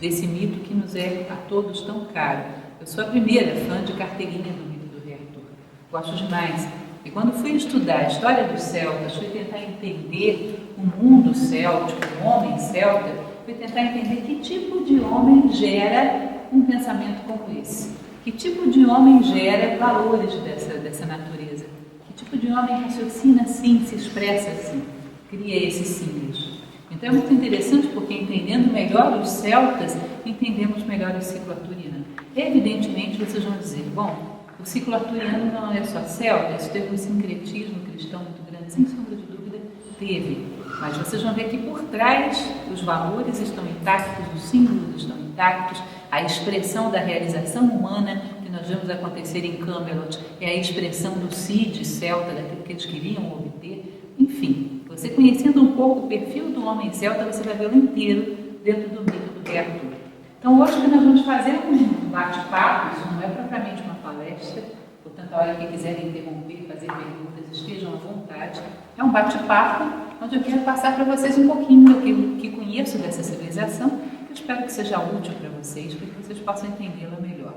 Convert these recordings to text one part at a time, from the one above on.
desse mito que nos é a todos tão caro. Eu sou a primeira fã de carteirinha do mito do Rei Arthur. Gosto demais. E quando fui estudar a história dos celtas, fui tentar entender o mundo céltico, o homem celta, fui tentar entender que tipo de homem gera um pensamento como esse. Que tipo de homem gera valores dessa natureza? Que tipo de homem raciocina assim, se expressa assim, cria esses símbolos? Então é muito interessante porque entendendo melhor os celtas, entendemos melhor o ciclo arturiano. Evidentemente vocês vão dizer, bom, o ciclo arturiano não é só celta, isso teve um sincretismo cristão muito grande, sem sombra de dúvida, teve. Mas vocês vão ver que por trás os valores estão intactos, os símbolos estão intactos, a expressão da realização humana que nós vemos acontecer em Camelot é a expressão do Cid celta, daquilo que eles queriam obter. Enfim, você conhecendo um pouco o perfil do homem celta, você vai vê-lo inteiro dentro do mito do Rei Arthur. Então hoje o que nós vamos fazer é um bate-papo, isso não é propriamente uma palestra, portanto a hora que quiserem interromper, fazer perguntas, estejam à vontade. É um bate-papo onde eu quero passar para vocês um pouquinho daquilo que conheço dessa civilização, que eu espero que seja útil para vocês, para que vocês possam entendê-la melhor.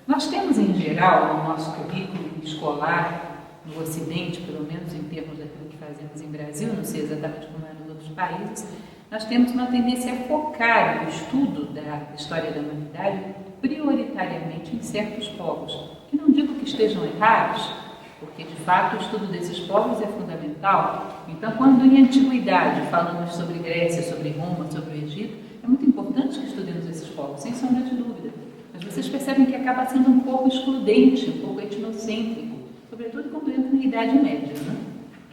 Nós temos em geral no nosso currículo escolar, no Ocidente, pelo menos em termos daquilo que fazemos em Brasil, não sei exatamente como é nos outros países, nós temos uma tendência a focar o estudo da história da humanidade prioritariamente em certos povos, que não digo que estejam errados, porque de fato o estudo desses povos é fundamental. Então, quando em antiguidade falamos sobre Grécia, sobre Roma, sobre o Egito, é muito importante que estudemos esses povos, sem sombra de dúvida. Mas vocês percebem que acaba sendo um pouco excludente, um pouco etnocêntrico, sobretudo quando entra na Idade Média, né?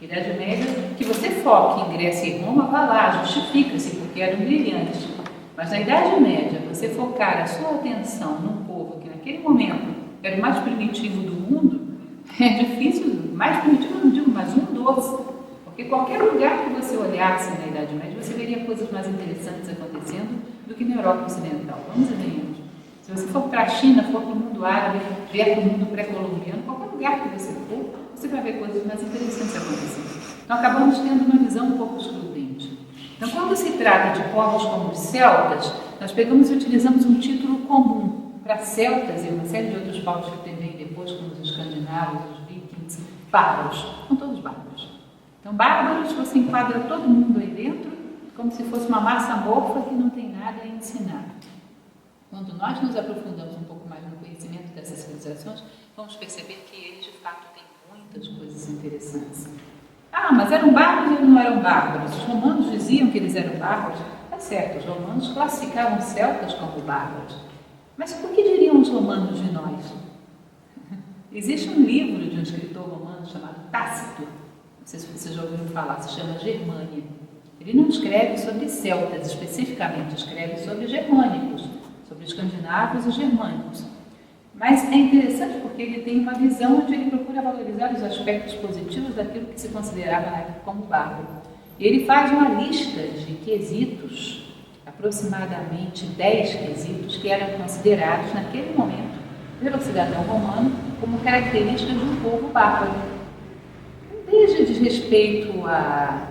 Idade Média, que você foque em Grécia e Roma, vá lá, justifica-se, porque eram brilhantes. Mas na Idade Média, você focar a sua atenção num povo que naquele momento era o mais primitivo do mundo, é difícil, mais primitivo eu não digo, mas um dos. Porque qualquer lugar que você olhasse na Idade Média, você veria coisas mais interessantes acontecendo do que na Europa Ocidental. Vamos e venhamos. Se você for para a China, for para o mundo árabe, vier para o mundo pré-colombiano, qualquer lugar que você for, você vai ver coisas mais interessantes acontecendo. Então, acabamos tendo uma visão um pouco excludente. Então, quando se trata de povos como os celtas, nós pegamos e utilizamos um título comum para celtas e uma série de outros povos que vêm depois, como os escandinavos, os vikings, bárbaros. São todos bárbaros. Então, bárbaros, você enquadra todo mundo aí dentro, como se fosse uma massa amorfa que não tem nada a ensinar. Quando nós nos aprofundamos um pouco mais no conhecimento dessas civilizações, vamos perceber que eles, de fato, têm muitas coisas interessantes. Ah, mas eram bárbaros ou não eram bárbaros? Os romanos diziam que eles eram bárbaros. É certo, os romanos classificavam os celtas como bárbaros. Mas por que diriam os romanos de nós? Existe um livro de um escritor romano chamado Tácito, não sei se vocês já ouviram falar, se chama Germânia. Ele não escreve sobre celtas especificamente, escreve sobre germânicos, sobre escandinavos e germânicos. Mas é interessante porque ele tem uma visão onde ele procura valorizar os aspectos positivos daquilo que se considerava na época como bárbaro. E ele faz uma lista de quesitos, aproximadamente 10 quesitos, que eram considerados naquele momento pelo cidadão romano como características de um povo bárbaro. Desde desrespeito à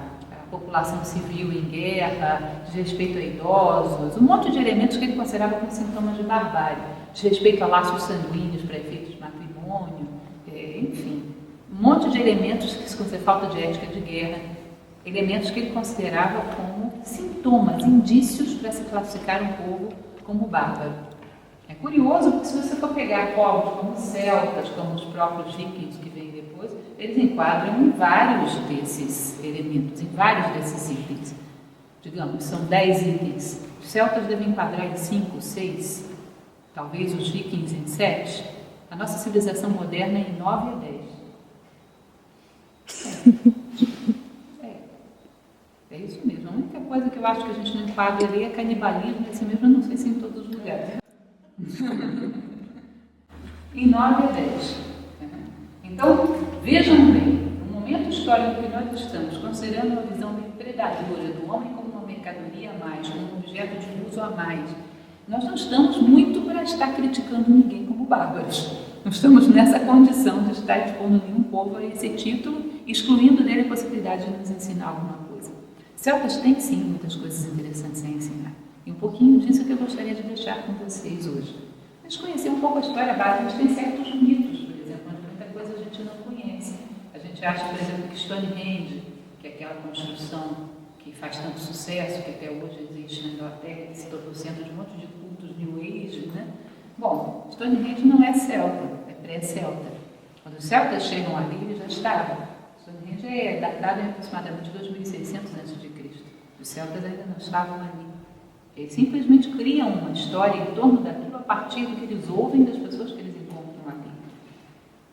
população civil em guerra, desrespeito a idosos, um monte de elementos que ele considerava como sintomas de barbárie, desrespeito a laços sanguíneos para efeitos de matrimônio, enfim, um monte de elementos que se considera falta de ética de guerra, elementos que ele considerava como sintomas, indícios para se classificar um povo como bárbaro. É curioso porque se você for pegar povos como os celtas, como os próprios vikings que vêm depois, eles enquadram em vários desses elementos, em vários desses itens. Digamos, são 10 itens. Os celtas devem enquadrar em 5, 6, talvez os vikings em 7. A nossa civilização moderna é em 9 e 10. É isso mesmo. A única coisa que eu acho que a gente não enquadra ali é canibalismo, esse mesmo eu não sei se em todos os lugares. Em 9 e 10. Então, vejam bem, no momento histórico que nós estamos, considerando uma visão predadora do homem como uma mercadoria a mais, como um objeto de uso a mais, nós não estamos muito para estar criticando ninguém como bárbaros. Não estamos nessa condição de estar expondo nenhum povo a esse título, excluindo dele a possibilidade de nos ensinar alguma coisa. Celtas têm sim muitas coisas interessantes a ensinar. E um pouquinho disso que eu gostaria de deixar com vocês hoje. A gente conhecer um pouco a história básica, a gente tem certos mitos, por exemplo, onde muita coisa a gente não conhece. A gente acha, por exemplo, que Stonehenge, que é aquela construção que faz tanto sucesso, que até hoje existe na Inglaterra, que se tornou centro de um monte de cultos New Age, né? Bom, Stonehenge não é celta, é pré-celta. Quando os celtas chegam ali, eles já estavam. Stonehenge é datado em aproximadamente 2600 a.C. Os celtas ainda não estavam ali. Eles simplesmente criam uma história em torno daquilo a partir do que eles ouvem das pessoas que eles encontram ali.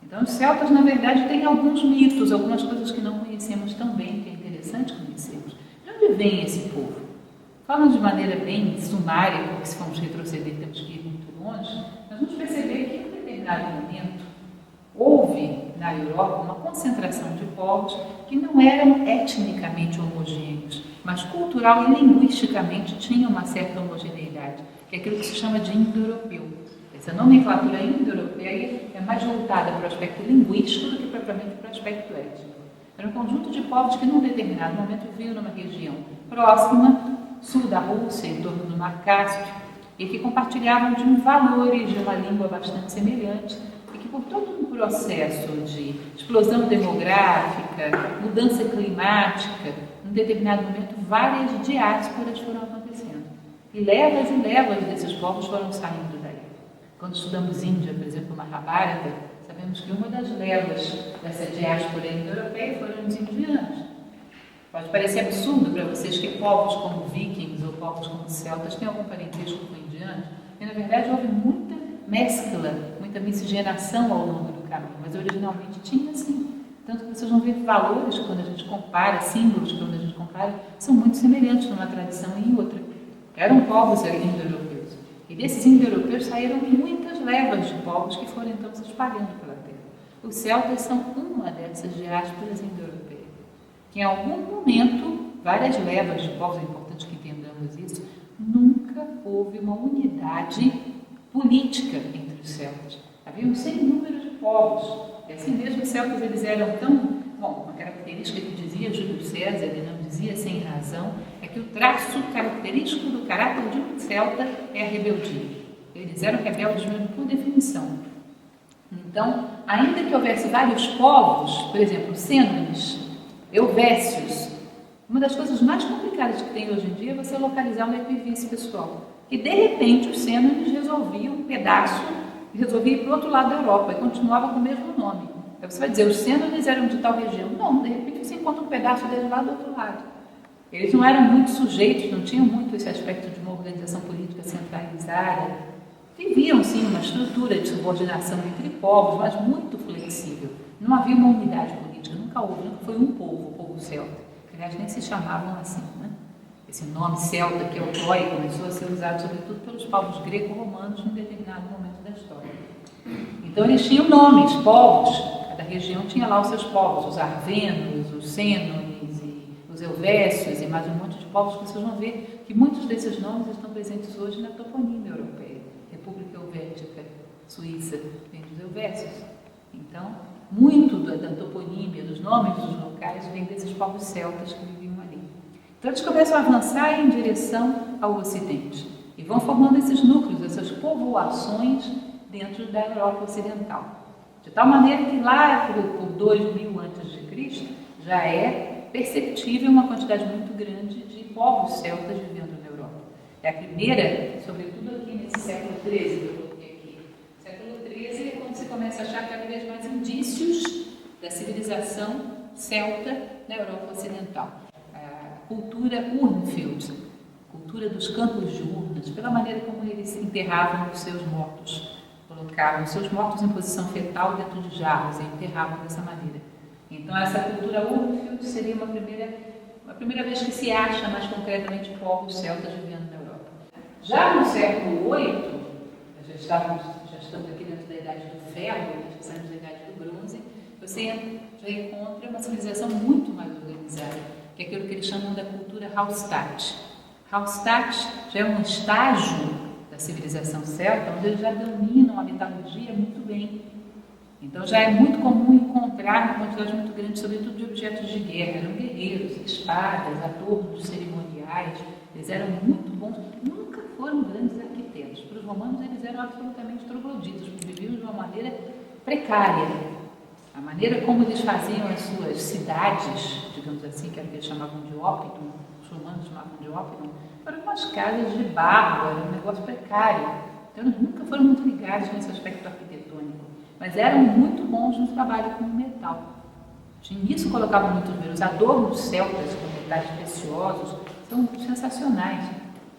Então, os celtas, na verdade, têm alguns mitos, algumas coisas que não conhecemos tão bem, que é interessante conhecermos. De onde vem esse povo? Falando de maneira bem sumária, porque se formos retroceder temos que ir muito longe, nós vamos perceber que em um determinado momento houve na Europa uma concentração de povos que não eram etnicamente homogêneos, mas cultural e linguisticamente tinham uma certa homogeneidade, que é aquilo que se chama de indo-europeu. Essa nomenclatura indo-europeia é mais voltada para o aspecto linguístico do que propriamente para o aspecto étnico. Era um conjunto de povos que, num determinado momento, viviam numa região próxima, sul da Rússia, em torno do Mar Cáspio, e que compartilhavam de valores, de uma língua bastante semelhante, e que, por todo um processo de explosão demográfica, mudança climática, em determinado momento, várias diásporas foram acontecendo. E levas desses povos foram saindo daí. Quando estudamos Índia, por exemplo, Mahabharata, sabemos que uma das levas dessa diáspora indo-europeia foram os indianos. Pode parecer absurdo para vocês que povos como vikings ou povos como celtas têm algum parentesco com indianos, e na verdade houve muita mescla, muita miscigenação ao longo do caminho, mas originalmente tinha sim. Tanto que vocês vão ver valores quando a gente compara, símbolos quando a gente compara, são muito semelhantes numa tradição e em outra. Eram povos indo-europeus. E desses indo-europeus saíram muitas levas de povos que foram então se espalhando pela terra. Os celtas são uma dessas diásporas indo-europeias. Que em algum momento, várias levas de povos, é importante que entendamos isso, nunca houve uma unidade política entre os celtas. Havia um sem número de povos. E assim mesmo os celtas eles eram tão... Bom, uma característica que dizia Júlio César, ele não dizia sem razão, é que o traço característico do caráter de um celta é a rebeldia. Eles eram rebeldes mesmo por definição. Então, ainda que houvesse vários povos, por exemplo, sênones, euvécios, uma das coisas mais complicadas que tem hoje em dia é você localizar uma equivície pessoal. E de repente os sênones resolviam um pedaço, resolvia ir para o outro lado da Europa e continuava com o mesmo nome. Aí você vai dizer, os sênones eram de tal região. Não, de repente você encontra um pedaço deles lá do outro lado. Eles não eram muito sujeitos, não tinham muito esse aspecto de uma organização política centralizada. Viviam, sim, uma estrutura de subordinação entre povos, mas muito flexível. Não havia uma unidade política, nunca houve, nunca foi um povo, o povo celta. Que, aliás, nem se chamavam assim, né? Esse nome celta, que é o Troia, começou a ser usado sobretudo pelos povos greco-romanos em determinado momento da história. Então, eles tinham nomes, povos, cada região tinha lá os seus povos, os arvenos, os sênones, e os euvécios e mais um monte de povos que vocês vão ver que muitos desses nomes estão presentes hoje na toponímia europeia. República Helvética, Suíça, vem dos euvécios. Então, muito da toponímia, dos nomes dos locais, vem desses povos celtas que viviam ali. Então, eles começam a avançar em direção ao Ocidente e vão formando esses núcleos, essas povoações dentro da Europa Ocidental. De tal maneira que lá por 2000 a.C. já é perceptível uma quantidade muito grande de povos celtas vivendo na Europa. É a primeira, sobretudo aqui nesse século XIII, que eu coloquei aqui. Século XIII é quando você começa a achar cada vez mais indícios da civilização celta na Europa Ocidental. A cultura Urnfield, cultura dos campos de urnas, pela maneira como eles enterravam os seus mortos. Colocavam os seus mortos em posição fetal dentro de jarros e enterravam dessa maneira. Então, essa cultura Urnfield seria uma primeira vez que se acha mais concretamente povos celtas vivendo na Europa. Já no século VIII, já estamos aqui dentro da Idade do Ferro, já saímos da Idade do Bronze, você já encontra uma civilização muito mais organizada, que é aquilo que eles chamam da cultura Hallstatt. Hallstatt já é um estágio da civilização celta, onde eles já dominam a metalurgia muito bem. Então já é muito comum encontrar uma quantidade muito grande, sobretudo de objetos de guerra. Eram guerreiros, espadas, adornos cerimoniais, eles eram muito bons, nunca foram grandes arquitetos. Para os romanos eles eram absolutamente trogloditas, porque viviam de uma maneira precária. A maneira como eles faziam as suas cidades, digamos assim, que era o que eles chamavam de ópidum, os romanos chamavam de ópidum, foram umas casas de barro, era um negócio precário. Então eles nunca foram muito ligados nesse aspecto arquitetônico, mas eram muito bons no trabalho com o metal. Nisso colocavam muito bem. Os adornos celtas com metais preciosos são sensacionais,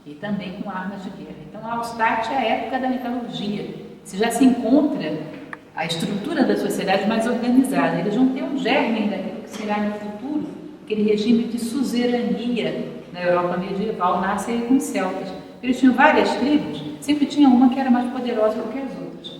e também com armas de guerra. Então a Hallstatt é a época da metalurgia. Se já se encontra a estrutura da sociedade mais organizada. Eles vão ter um germe daquilo que será no futuro, aquele regime de suzerania na Europa medieval, nasce aí com os celtas. Eles tinham várias tribos, sempre tinha uma que era mais poderosa do que as outras.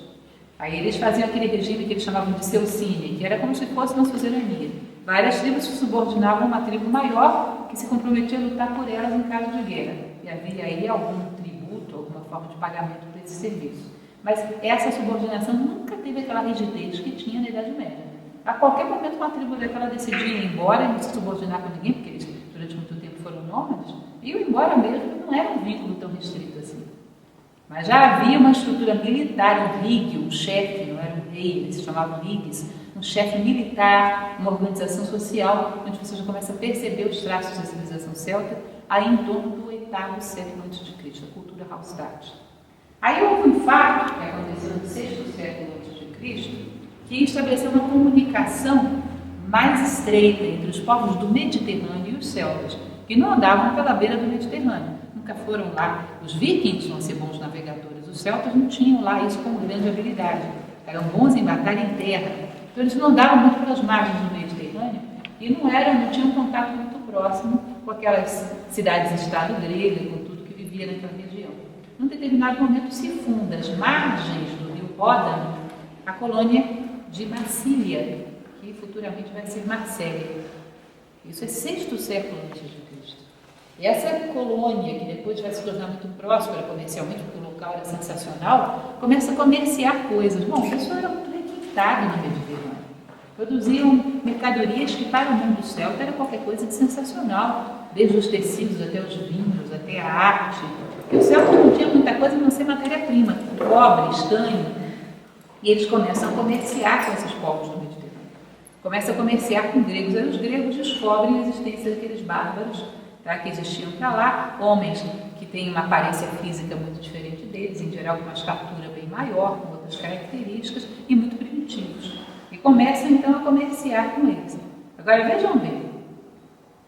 Aí eles faziam aquele regime que eles chamavam de Seucine, que era como se fosse uma suzerania. Várias tribos se subordinavam a uma tribo maior que se comprometia a lutar por elas em caso de guerra. E havia aí algum tributo, alguma forma de pagamento por esse serviço. Mas essa subordinação nunca teve aquela rigidez que tinha na Idade Média. A qualquer momento uma tribo daquela decidia ir embora e não se subordinar com ninguém, porque eles durante muito tempo foram nômades, iam embora mesmo, não era um vínculo tão restrito assim. Mas já havia uma estrutura militar, um rig, um chefe, não era um rei, eles se chamavam rigs, um chefe militar, uma organização social, onde você já começa a perceber os traços da civilização celta, aí em torno do 8º século a.C., a cultura Hallstatt. Aí houve um fato que aconteceu no 6º século a.C., que estabeleceu uma comunicação mais estreita entre os povos do Mediterrâneo e os celtas, que não andavam pela beira do Mediterrâneo, nunca foram lá. Os vikings vão ser bons navegadores, os celtas não tinham lá isso como grande habilidade, eram bons em batalha em terra, então eles não andavam muito pelas margens do Mediterrâneo e não tinham um contato muito próximo com aquelas cidades-estado gregas, com tudo que vivia naquela região. Num determinado momento se funda às margens do rio Ródano a colônia de Massília, que futuramente vai ser Marsella. Isso é 6º século a.C. E essa colônia, que depois vai se tornar muito próspera comercialmente, porque o local era sensacional, começa a comerciar coisas. Bom, isso era muito requintado no Mediterrâneo. Produziam mercadorias que para o mundo celta era qualquer coisa de sensacional, desde os tecidos até os vinhos, até a arte. E os celtas não tinham muita coisa a não ser matéria-prima, cobre, estanho. E eles começam a comerciar com esses povos do Mediterrâneo. Começam a comerciar com gregos. Aí os gregos descobrem a existência daqueles bárbaros, tá, que existiam para lá, homens que têm uma aparência física muito diferente deles, em geral com uma estatura bem maior, com outras características, e muito primitivos. E começam então a comerciar com eles. Agora vejam bem,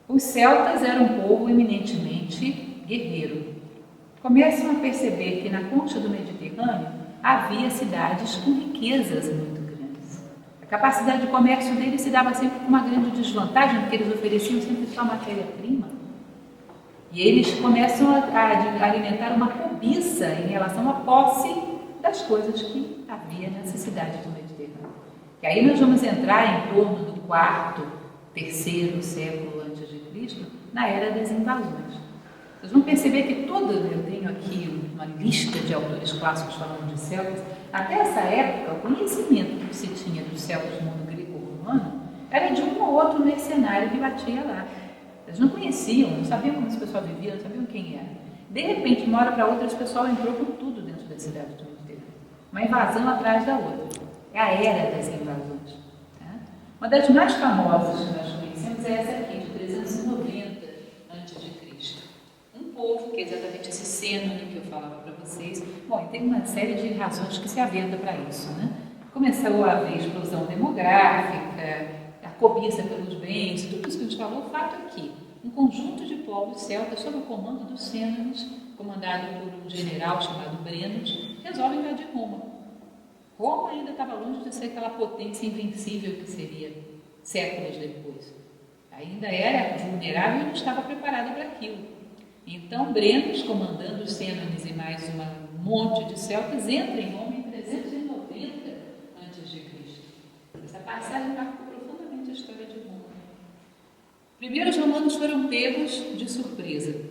os celtas eram um povo eminentemente guerreiro. Começam a perceber que na concha do Mediterrâneo havia cidades com riquezas muito grandes. A capacidade de comércio deles se dava sempre com uma grande desvantagem, porque eles ofereciam sempre só matéria-prima. E eles começam a alimentar uma cobiça em relação à posse das coisas que havia nessas cidades do Mediterrâneo. E aí nós vamos entrar em torno do 4º, 3º século a.C., na era das invasões. Vocês vão perceber que eu tenho aqui uma lista de autores clássicos falando de celtas. Até essa época, o conhecimento que se tinha dos celtas no mundo greco-romano era de um ou outro mercenário que batia lá. Eles não conheciam, não sabiam como esse pessoal vivia, não sabiam quem era. De repente, de uma hora para outra, esse pessoal entrou com tudo dentro da cidade do Mediterrâneo. Uma invasão atrás da outra. É a era das invasões. Tá? Uma das mais famosas que nós conhecemos é essa aqui, de 390 a.C. Um povo, que é exatamente esse Sênone que eu falava para vocês. Bom, e tem uma série de razões que se aventa para isso, né? Começou a haver explosão demográfica, a cobiça pelos bens, tudo isso que a gente falou. O fato é que um conjunto de povos celtas, sob o comando dos Sênones, comandado por um general chamado Brenos, resolve invadir Roma. Roma ainda estava longe de ser aquela potência invencível que seria séculos depois. Ainda era vulnerável e não estava preparada para aquilo. Então, Brenos, comandando os Sênones e mais um monte de celtas, entra em Roma em 390 a.C. Essa passagem marcou profundamente a história de Roma. Primeiro, os romanos foram pegos de surpresa.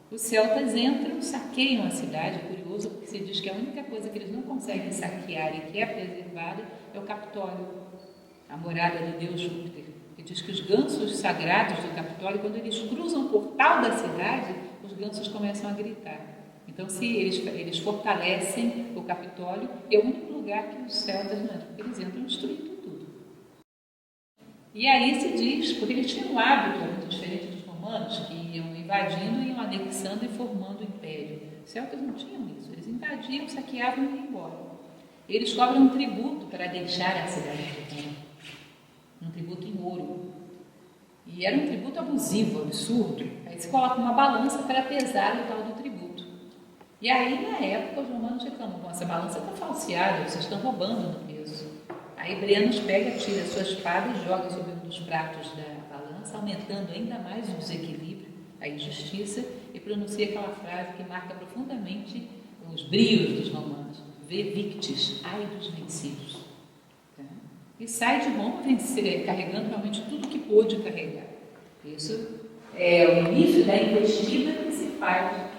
Os celtas entram, saqueiam a cidade, é curioso curioso, porque se diz que a única coisa que eles não conseguem saquear e que é preservada é o Capitólio, a morada do deus Júpiter. Que diz que os gansos sagrados do Capitólio, quando eles cruzam o portal da cidade, os gansos começam a gritar. Então, se eles fortalecem o Capitólio, é o único lugar que os celtas não entram, porque eles entram destruindo tudo. E aí se diz, porque eles tinham um hábito muito diferente dos romanos, que iam invadindo, iam anexando e formando o império. Os celtas não tinham isso, eles invadiam, saqueavam e iam embora. Eles cobram um tributo para deixar a cidade de Roma, um tributo em ouro. E era um tributo abusivo, absurdo. Aí se coloca uma balança para pesar o tal do tributo. E aí, na época, os romanos reclamam: bom, essa balança está falseada, vocês estão roubando no peso. Aí Brenos pega, tira a sua espada e joga sobre um dos pratos da balança, aumentando ainda mais o desequilíbrio, a injustiça, e pronuncia aquela frase que marca profundamente os brios dos romanos: Ve victis, ai dos vencidos. Tá? E sai de Roma carregando realmente tudo que pôde carregar. Isso é o início da investida que se faz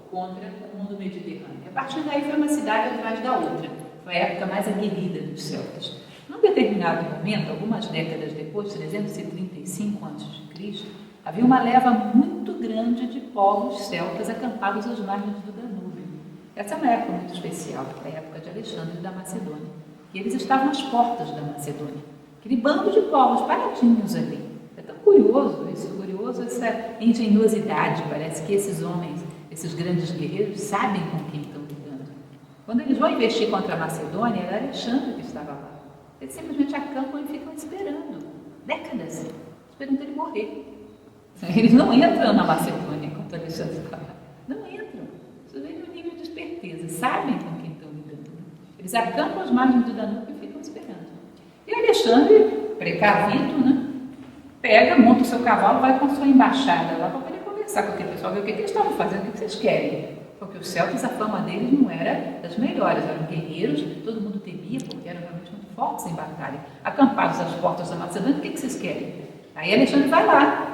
contra o mundo mediterrâneo. A partir daí foi uma cidade atrás da outra. Foi a época mais aguerrida dos celtas. Num determinado momento, algumas décadas depois, 335 a.C., havia uma leva muito grande de povos celtas acampados às margens do Danúbio. Essa é uma época muito especial, a época de Alexandre da Macedônia. E eles estavam às portas da Macedônia. Aquele bando de povos paradinhos ali. É tão curioso isso, essa engenhosidade. Parece que esses homens, esses grandes guerreiros, sabem com quem estão lidando. Quando eles vão investir contra a Macedônia, era Alexandre que estava lá. Eles simplesmente acampam e ficam esperando, décadas, esperando ele morrer. Eles não entram na Macedônia enquanto Alexandre está lá. Não entram. Vocês veem o nível de esperteza, sabem com quem estão lidando. Eles acampam às margens do Danúbio e ficam esperando. E Alexandre, precavido, pega, monta o seu cavalo, vai com a sua embaixada lá para poder conversar com aquele pessoal, ver o que eles estavam fazendo, o que vocês querem. Porque os celtas, a fama deles não era das melhores, eram guerreiros, todo mundo temia, porque eram realmente muito fortes em batalha. Acampados às portas da Macedônia, o que vocês querem? Aí Alexandre vai lá.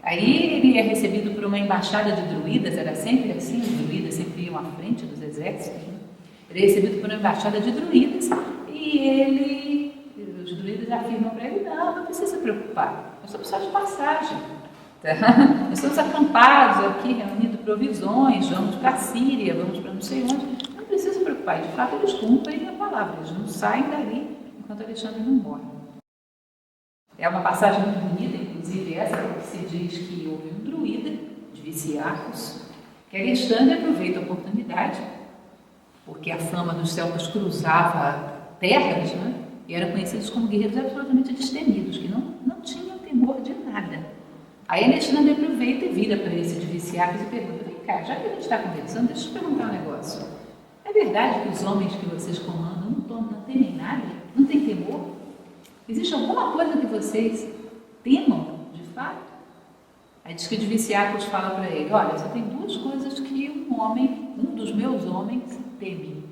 Aí ele é recebido por uma embaixada de druidas, era sempre assim, os druidas sempre iam à frente dos exércitos. Ele é recebido por uma embaixada de druidas e os druidas afirmam para ele: não precisa se preocupar, nós somos só de passagem. Nós estamos acampados aqui, reunindo provisões, vamos para a Síria, vamos para não sei onde. Não precisa se preocupar, de fato eles cumprem a palavra, eles não saem dali enquanto Alexandre não morre. É uma passagem muito bonita, inclusive essa, que se diz que houve um druida, de Viciacos, que Alexandre aproveita a oportunidade, porque a fama dos celtas cruzava terras, e eram conhecidos como guerreiros absolutamente destemidos, que não tinham temor de nada. Aí Alexandre aproveita e vira para esse de Viciacos e pergunta: vem cá, já que a gente está conversando, deixa eu te perguntar um negócio. É verdade que os homens que vocês comandam não temem nada? Não têm temor? Existe alguma coisa que vocês temam, de fato? Aí diz que o de Viciacos fala para ele: olha, só tem duas coisas que um dos meus homens teme.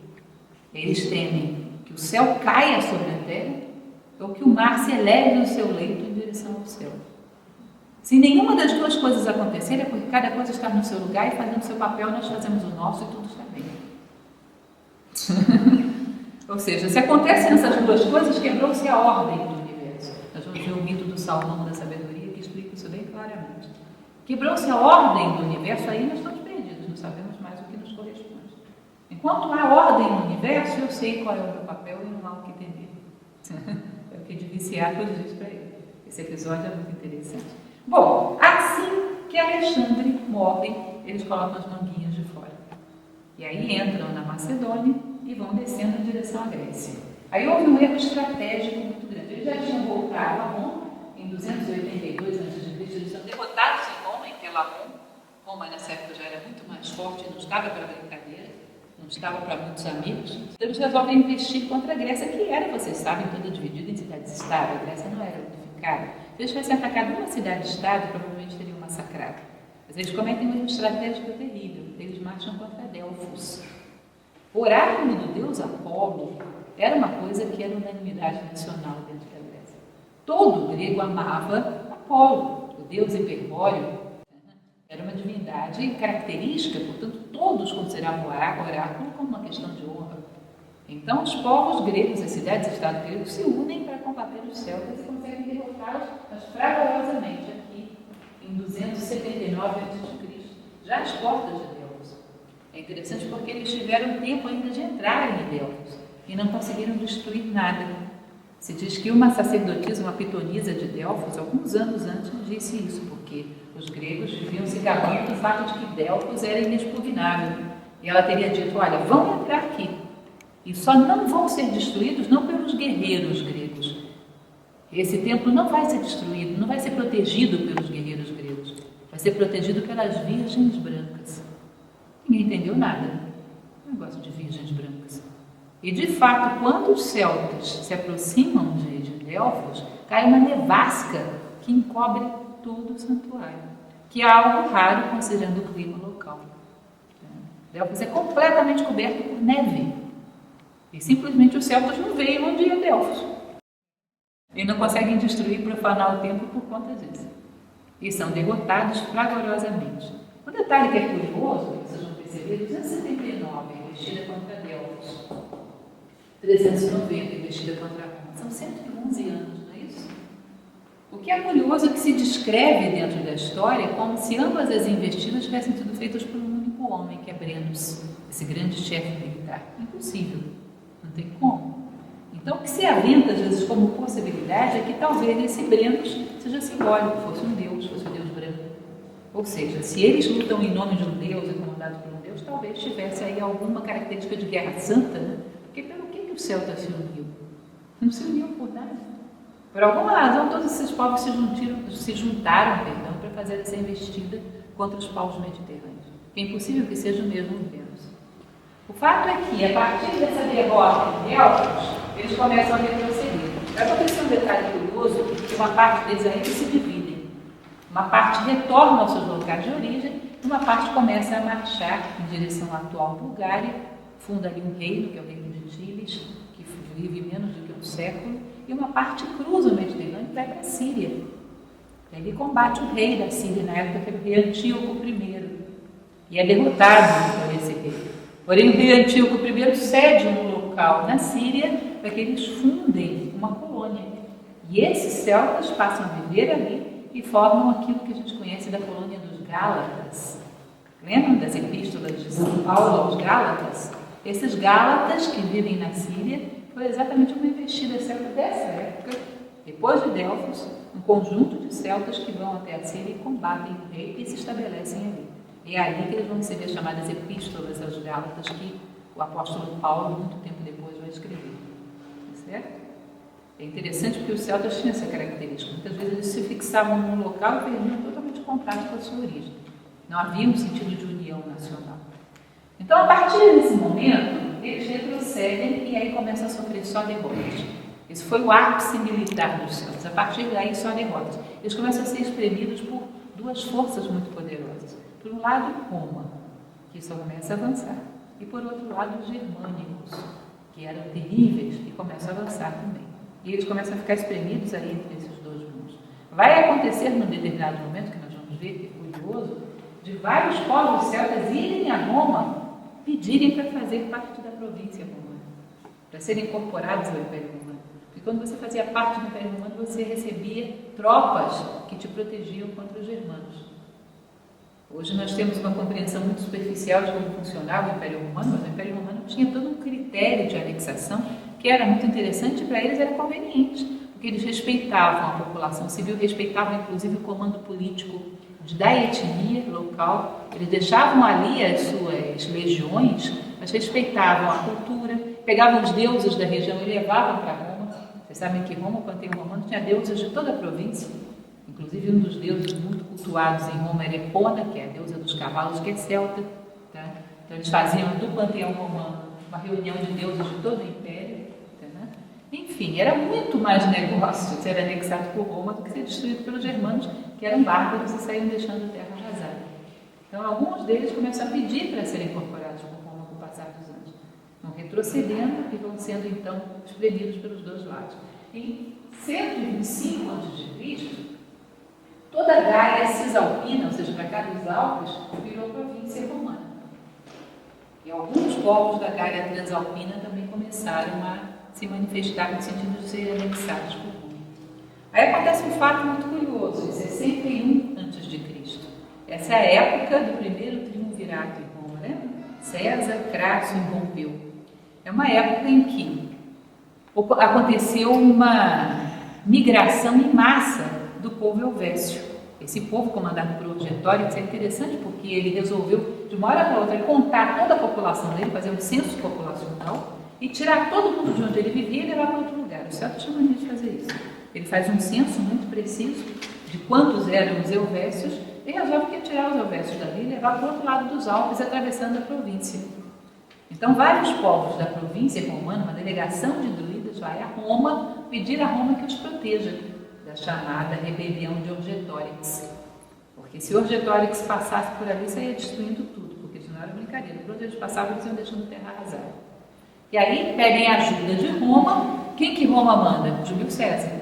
Eles temem que o céu caia sobre a terra ou que o mar se eleve no seu leito em direção ao céu. Se nenhuma das duas coisas acontecer, é porque cada coisa está no seu lugar e fazendo o seu papel, nós fazemos o nosso e tudo está bem. Ou seja, se acontecem essas duas coisas, quebrou-se a ordem do universo. Nós vamos ver o mito do Salomão da sabedoria que explica isso bem claramente. Quebrou-se a ordem do universo, aí nós estamos perdidos, não sabemos mais o que nos corresponde. Enquanto há ordem no universo, eu sei qual é o meu papel e não há o que temer. É o que de Viciacos diz para ele. Esse episódio é muito interessante. Bom, assim que Alexandre morre, eles colocam as manguinhas de fora. E aí entram na Macedônia e vão descendo em direção à Grécia. Aí houve um erro estratégico muito grande. Eles já tinham voltado a Roma em 282 a.C., eles são derrotados em Roma, em Pelamon. Roma nessa época já era muito mais forte, não estava para brincadeira, não estava para muitos amigos. Então eles resolvem investir contra a Grécia, que era, vocês sabem, toda dividida em cidades-estado. A Grécia não era unificada. Se eles tivessem atacado uma cidade-estado, provavelmente teriam massacrado. Mas eles cometem um erro estratégico terrível. Eles marcham contra Delfos. O oráculo do deus Apolo era uma coisa que era unanimidade nacional dentro da Grécia. Todo grego amava Apolo, o deus hiperbóreo. Era uma divindade característica, portanto, todo todos consideravam o oráculo como uma questão de honra. Então, os povos gregos, as cidades-estado gregos, se unem para combater os celtas e conseguem derrotá-los, mas fragorosamente, aqui em 279 a.C., já às portas de Delfos. É interessante porque eles tiveram tempo ainda de entrarem em Delfos e não conseguiram destruir nada. Se diz que uma sacerdotisa, uma pitonisa de Delfos, alguns anos antes, disse isso, porque os gregos viviam se gabando do fato de que Delfos era inexpugnável. E ela teria dito, olha, vão entrar aqui. E só não vão ser destruídos não pelos guerreiros gregos. Esse templo não vai ser destruído, não vai ser protegido pelos guerreiros gregos. Vai ser protegido pelas virgens brancas. Ninguém entendeu nada. Negócio de virgens brancas. E, de fato, quando os celtas se aproximam de Delfos, cai uma nevasca que encobre todo o santuário, que é algo raro considerando o clima local. Delfos é completamente coberto por neve. E simplesmente os celtas não veem onde ia Delfos. E não conseguem destruir e profanar o templo por conta disso. E são derrotados fragorosamente. Um detalhe que é curioso, que vocês vão perceber, 279 investida contra Delfos, 390 investida contra Roma. São 111 anos, não é isso? O que é curioso é que se descreve dentro da história como se ambas as investidas tivessem sido feitas por um único homem, que é Brennus, esse grande chefe militar. Impossível. Não tem como. Então, o que se aventa, às vezes, como possibilidade é que talvez esse Brennus seja simbólico, fosse um deus branco. Ou seja, se eles lutam em nome de um deus e comandados por um deus, talvez tivesse aí alguma característica de guerra santa, né? Porque pelo que o Celta se uniu? Não se uniu por nada. Por alguma razão, todos esses povos se juntaram para fazer essa investida contra os povos mediterrâneos. É impossível que seja o mesmo Vênus. O fato é que, a partir dessa derrota em Delfos, eles começam a retroceder. Vai acontecer um detalhe curioso, que uma parte deles ainda se dividem. Uma parte retorna aos seus locais de origem e uma parte começa a marchar em direção à atual Bulgária, funda ali um reino, que é o reino de Tilis, que vive menos do que um século, e uma parte cruza o Mediterrâneo e vai para a Síria. Ele combate o rei da Síria, na época que era o rei Antíoco I, e é derrotado por esse rei. Porém, o rei Antíoco I cede um local na Síria para que eles fundem uma colônia. E esses celtas passam a viver ali e formam aquilo que a gente conhece da colônia dos Gálatas. Lembram das epístolas de São Paulo aos Gálatas? Esses Gálatas que vivem na Síria foi exatamente uma investida celta dessa época, depois de Delfos, um conjunto de celtas que vão até a Síria e combatem o rei e se estabelecem ali. E é ali que eles vão receber chamadas epístolas aos Gálatas, que o apóstolo Paulo, muito tempo depois, vai escrever. Certo? É interessante porque os celtas tinham essa característica. Muitas vezes eles se fixavam num local e perdiam totalmente contato com a sua origem. Não havia um sentido de união nacional. Então, a partir desse momento, eles retrocedem e aí começam a sofrer só derrotas. Esse foi o ápice militar dos celtas. A partir daí, só derrotas. Eles começam a ser espremidos por duas forças muito poderosas. Por um lado, Roma, que só começa a avançar. E por outro lado, os germânicos, que eram terríveis e começam a avançar também. E eles começam a ficar espremidos aí entre esses dois mundos. Vai acontecer num determinado momento, que nós vamos ver, que é curioso, de vários povos celtas irem a Roma pedirem para fazer parte da província romana, para serem incorporados ao Império Romano. Porque quando você fazia parte do Império Romano, você recebia tropas que te protegiam contra os germanos. Hoje nós temos uma compreensão muito superficial de como funcionava o Império Romano, mas o Império Romano tinha todo um critério de anexação que era muito interessante e para eles era conveniente, porque eles respeitavam a população civil, respeitavam inclusive o comando político da etnia local, eles deixavam ali as suas legiões, mas respeitavam a cultura, pegavam os deuses da região e levavam para Roma. Vocês sabem que Roma, o panteão romano, tinha deuses de toda a província. Inclusive, um dos deuses muito cultuados em Roma era Epona, que é a deusa dos cavalos, que é celta. Tá? Então, eles faziam do panteão romano uma reunião de deuses de todo o império. Tá? Enfim, era muito mais negócio ser anexado por Roma do que ser destruído pelos germanos, que eram bárbaros e saíam deixando a terra arrasada. Então, alguns deles começam a pedir para serem incorporados por Roma com o passar dos anos. Vão retrocedendo e vão sendo, então, espremidos pelos dois lados. Em 125 a.C., toda a Gália Cisalpina, ou seja, para cá dos Alpes, virou província romana. E alguns povos da Gália Transalpina também começaram a se manifestar no sentido de serem anexados por Roma. Aí acontece um fato muito curioso, em 61 a.C. Essa é a época do primeiro triunvirato em Roma, né? César, Crasso e Pompeu. É uma época em que aconteceu uma migração em massa do povo helvécio. Esse povo comandado por Vergingétorix é interessante porque ele resolveu, de uma hora para outra, contar toda a população dele, fazer um censo populacional e tirar todo mundo de onde ele vivia e levar para outro lugar. O Celta tinha mania de fazer isso. Ele faz um censo muito preciso de quantos eram os helvécios e resolve que tirar os helvécios dali e levar para o outro lado dos Alpes, atravessando a província. Então, vários povos da província romana, uma delegação de druidas, vai a Roma pedir a Roma que os proteja da chamada rebelião de Vergingétorix. Porque se Vergingétorix passasse por ali, saía destruindo tudo, porque isso não era brincadeira. Por onde eles passavam, eles iam deixando terra arrasada. E aí pedem ajuda de Roma. Quem que Roma manda? Júlio César.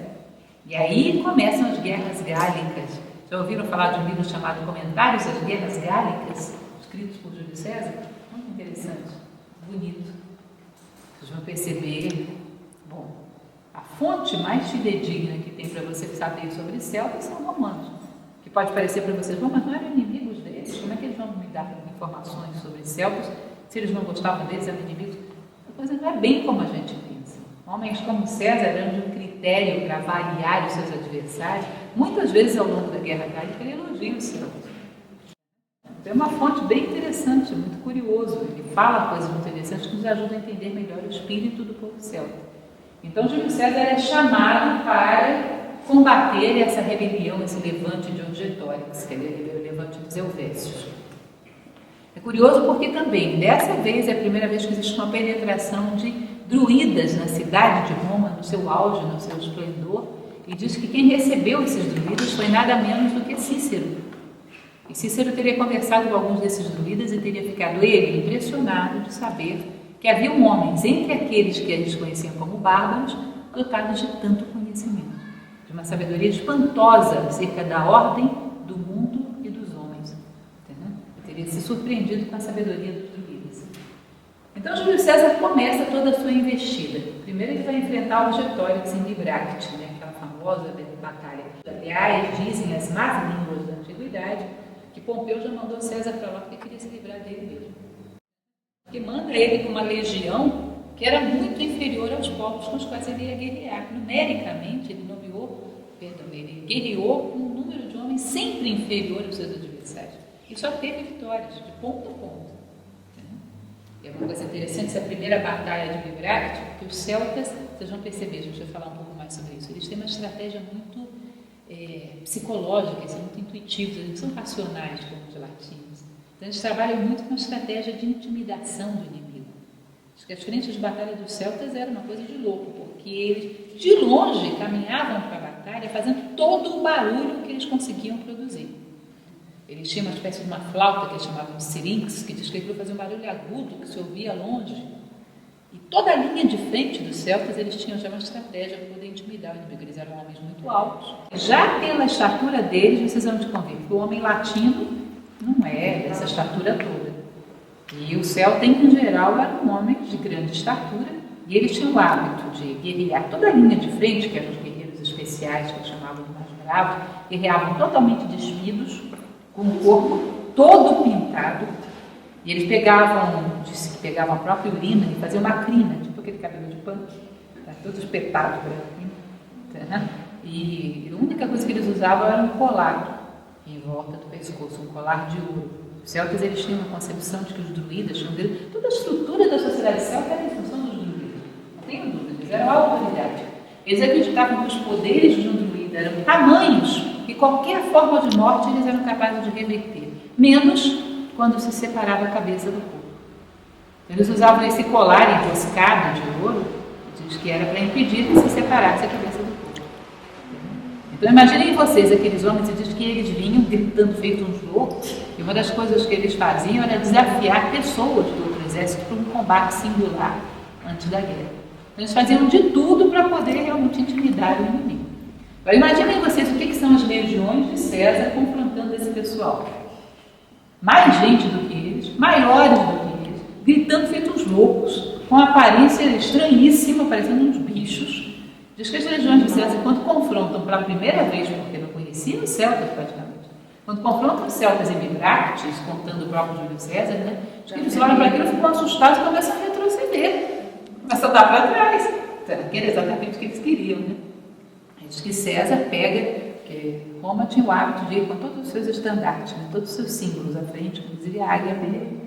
E aí começam as guerras gálicas. Já ouviram falar de um livro chamado Comentários às Guerras Gálicas, escritos por Júlio César? Muito interessante, bonito. Vocês vão perceber. Bom, a fonte mais fidedigna que tem para você saber sobre celtas são romanos. Que pode parecer para vocês, bom, mas não eram inimigos deles? Como é que eles vão me dar informações sobre celtas se eles não gostavam deles, eram inimigos? A coisa não é bem como a gente pensa. Homens como César eram de um critério para avaliar os seus adversários. Muitas vezes ao longo da Guerra Gálica ele elogia os celtas. É uma fonte bem interessante, muito curioso. Ele fala coisas muito interessantes que nos ajudam a entender melhor o espírito do povo celta. Então, Júlio César é chamado para combater essa rebelião, esse levante de Vergingétorix, que é o levante dos helvécios. É curioso porque também, dessa vez, é a primeira vez que existe uma penetração de druidas na cidade de Roma, no seu auge, no seu esplendor, e diz que quem recebeu esses druidas foi nada menos do que Cícero. E Cícero teria conversado com alguns desses druidas e teria ficado ele impressionado de saber que haviam homens entre aqueles que eles conheciam como bárbaros, dotados de tanto conhecimento, de uma sabedoria espantosa acerca da ordem, do mundo e dos homens. Entendeu? Ele teria se surpreendido com a sabedoria dos druidas. Então Júlio César começa toda a sua investida. Primeiro ele vai enfrentar o Vergingétorix em Bibracte, né, aquela famosa batalha. Aliás, dizem as más línguas da antiguidade que Pompeu já mandou César para lá porque queria se livrar dele mesmo. Que manda ele com uma legião que era muito inferior aos povos com os quais ele ia guerrear. Numericamente, ele guerreou com um número de homens sempre inferior aos seus adversários. E só teve vitórias, de ponto a ponto. É uma coisa interessante, essa primeira batalha de Bibracte, que os celtas, vocês vão perceber, a gente vai falar um pouco mais sobre isso, eles têm uma estratégia muito psicológica, muito intuitivos, eles não são racionais como os latinos. Então eles trabalham muito com a estratégia de intimidação do inimigo. Acho que as frentes de batalha dos celtas era uma coisa de louco, porque eles de longe caminhavam para a batalha fazendo todo o barulho que eles conseguiam produzir. Eles tinham uma espécie de uma flauta que eles chamavam de sirinx, que diz que ele fazia um barulho agudo que se ouvia longe. E toda a linha de frente dos celtas, eles tinham já uma estratégia para poder intimidar o inimigo. Eles eram homens muito altos. Já pela estatura deles, vocês vão convir que o homem latino não é dessa estatura toda. E o celta, em geral, eram homens de grande estatura, e eles tinham o hábito de guerrear toda a linha de frente, que eram os guerreiros especiais, que eles chamavam de mais bravos, guerreavam totalmente despidos, com o corpo todo pintado, e eles pegavam a própria urina e faziam uma crina, tipo aquele cabelo de pano, tá, todo espetado para crina, e a única coisa que eles usavam era um colar em volta do pescoço, um colar de ouro. Os celtas, eles tinham uma concepção de que os druidas tinham dele, toda a estrutura da sociedade celta era em função dos druidas, não tenho dúvida, eles eram a autoridade. Eles acreditavam que os poderes de um druida eram tamanhos que qualquer forma de morte eles eram capazes de reverter, menos quando se separava a cabeça do corpo. Eles usavam esse colar enroscado de ouro, diz que era para impedir que se separasse a cabeça do corpo. Então imaginem vocês, aqueles homens, e diz que eles vinham gritando feito uns loucos, e uma das coisas que eles faziam era desafiar pessoas do outro exército para um combate singular antes da guerra. Então eles faziam de tudo para poder realmente intimidar o inimigo. Agora imaginem vocês o que são as legiões de César confrontando esse pessoal. Mais gente do que eles, maiores do que eles, gritando feito uns loucos, com uma aparência estranhíssima, parecendo uns bichos. Diz que as legiões de César, quando confrontam pela primeira vez, porque não conheciam os celtas praticamente, quando confrontam os celtas e Migráctes, contando o próprio Júlio César, né, diz que eles olham para aquilo, ficam assustados e começam a retroceder, começam a dar para trás. Que era exatamente o que eles queriam, né? Diz que César pega, que Roma tinha o hábito de ir com todos os seus estandartes, né, todos os seus símbolos à frente, inclusive a águia dele.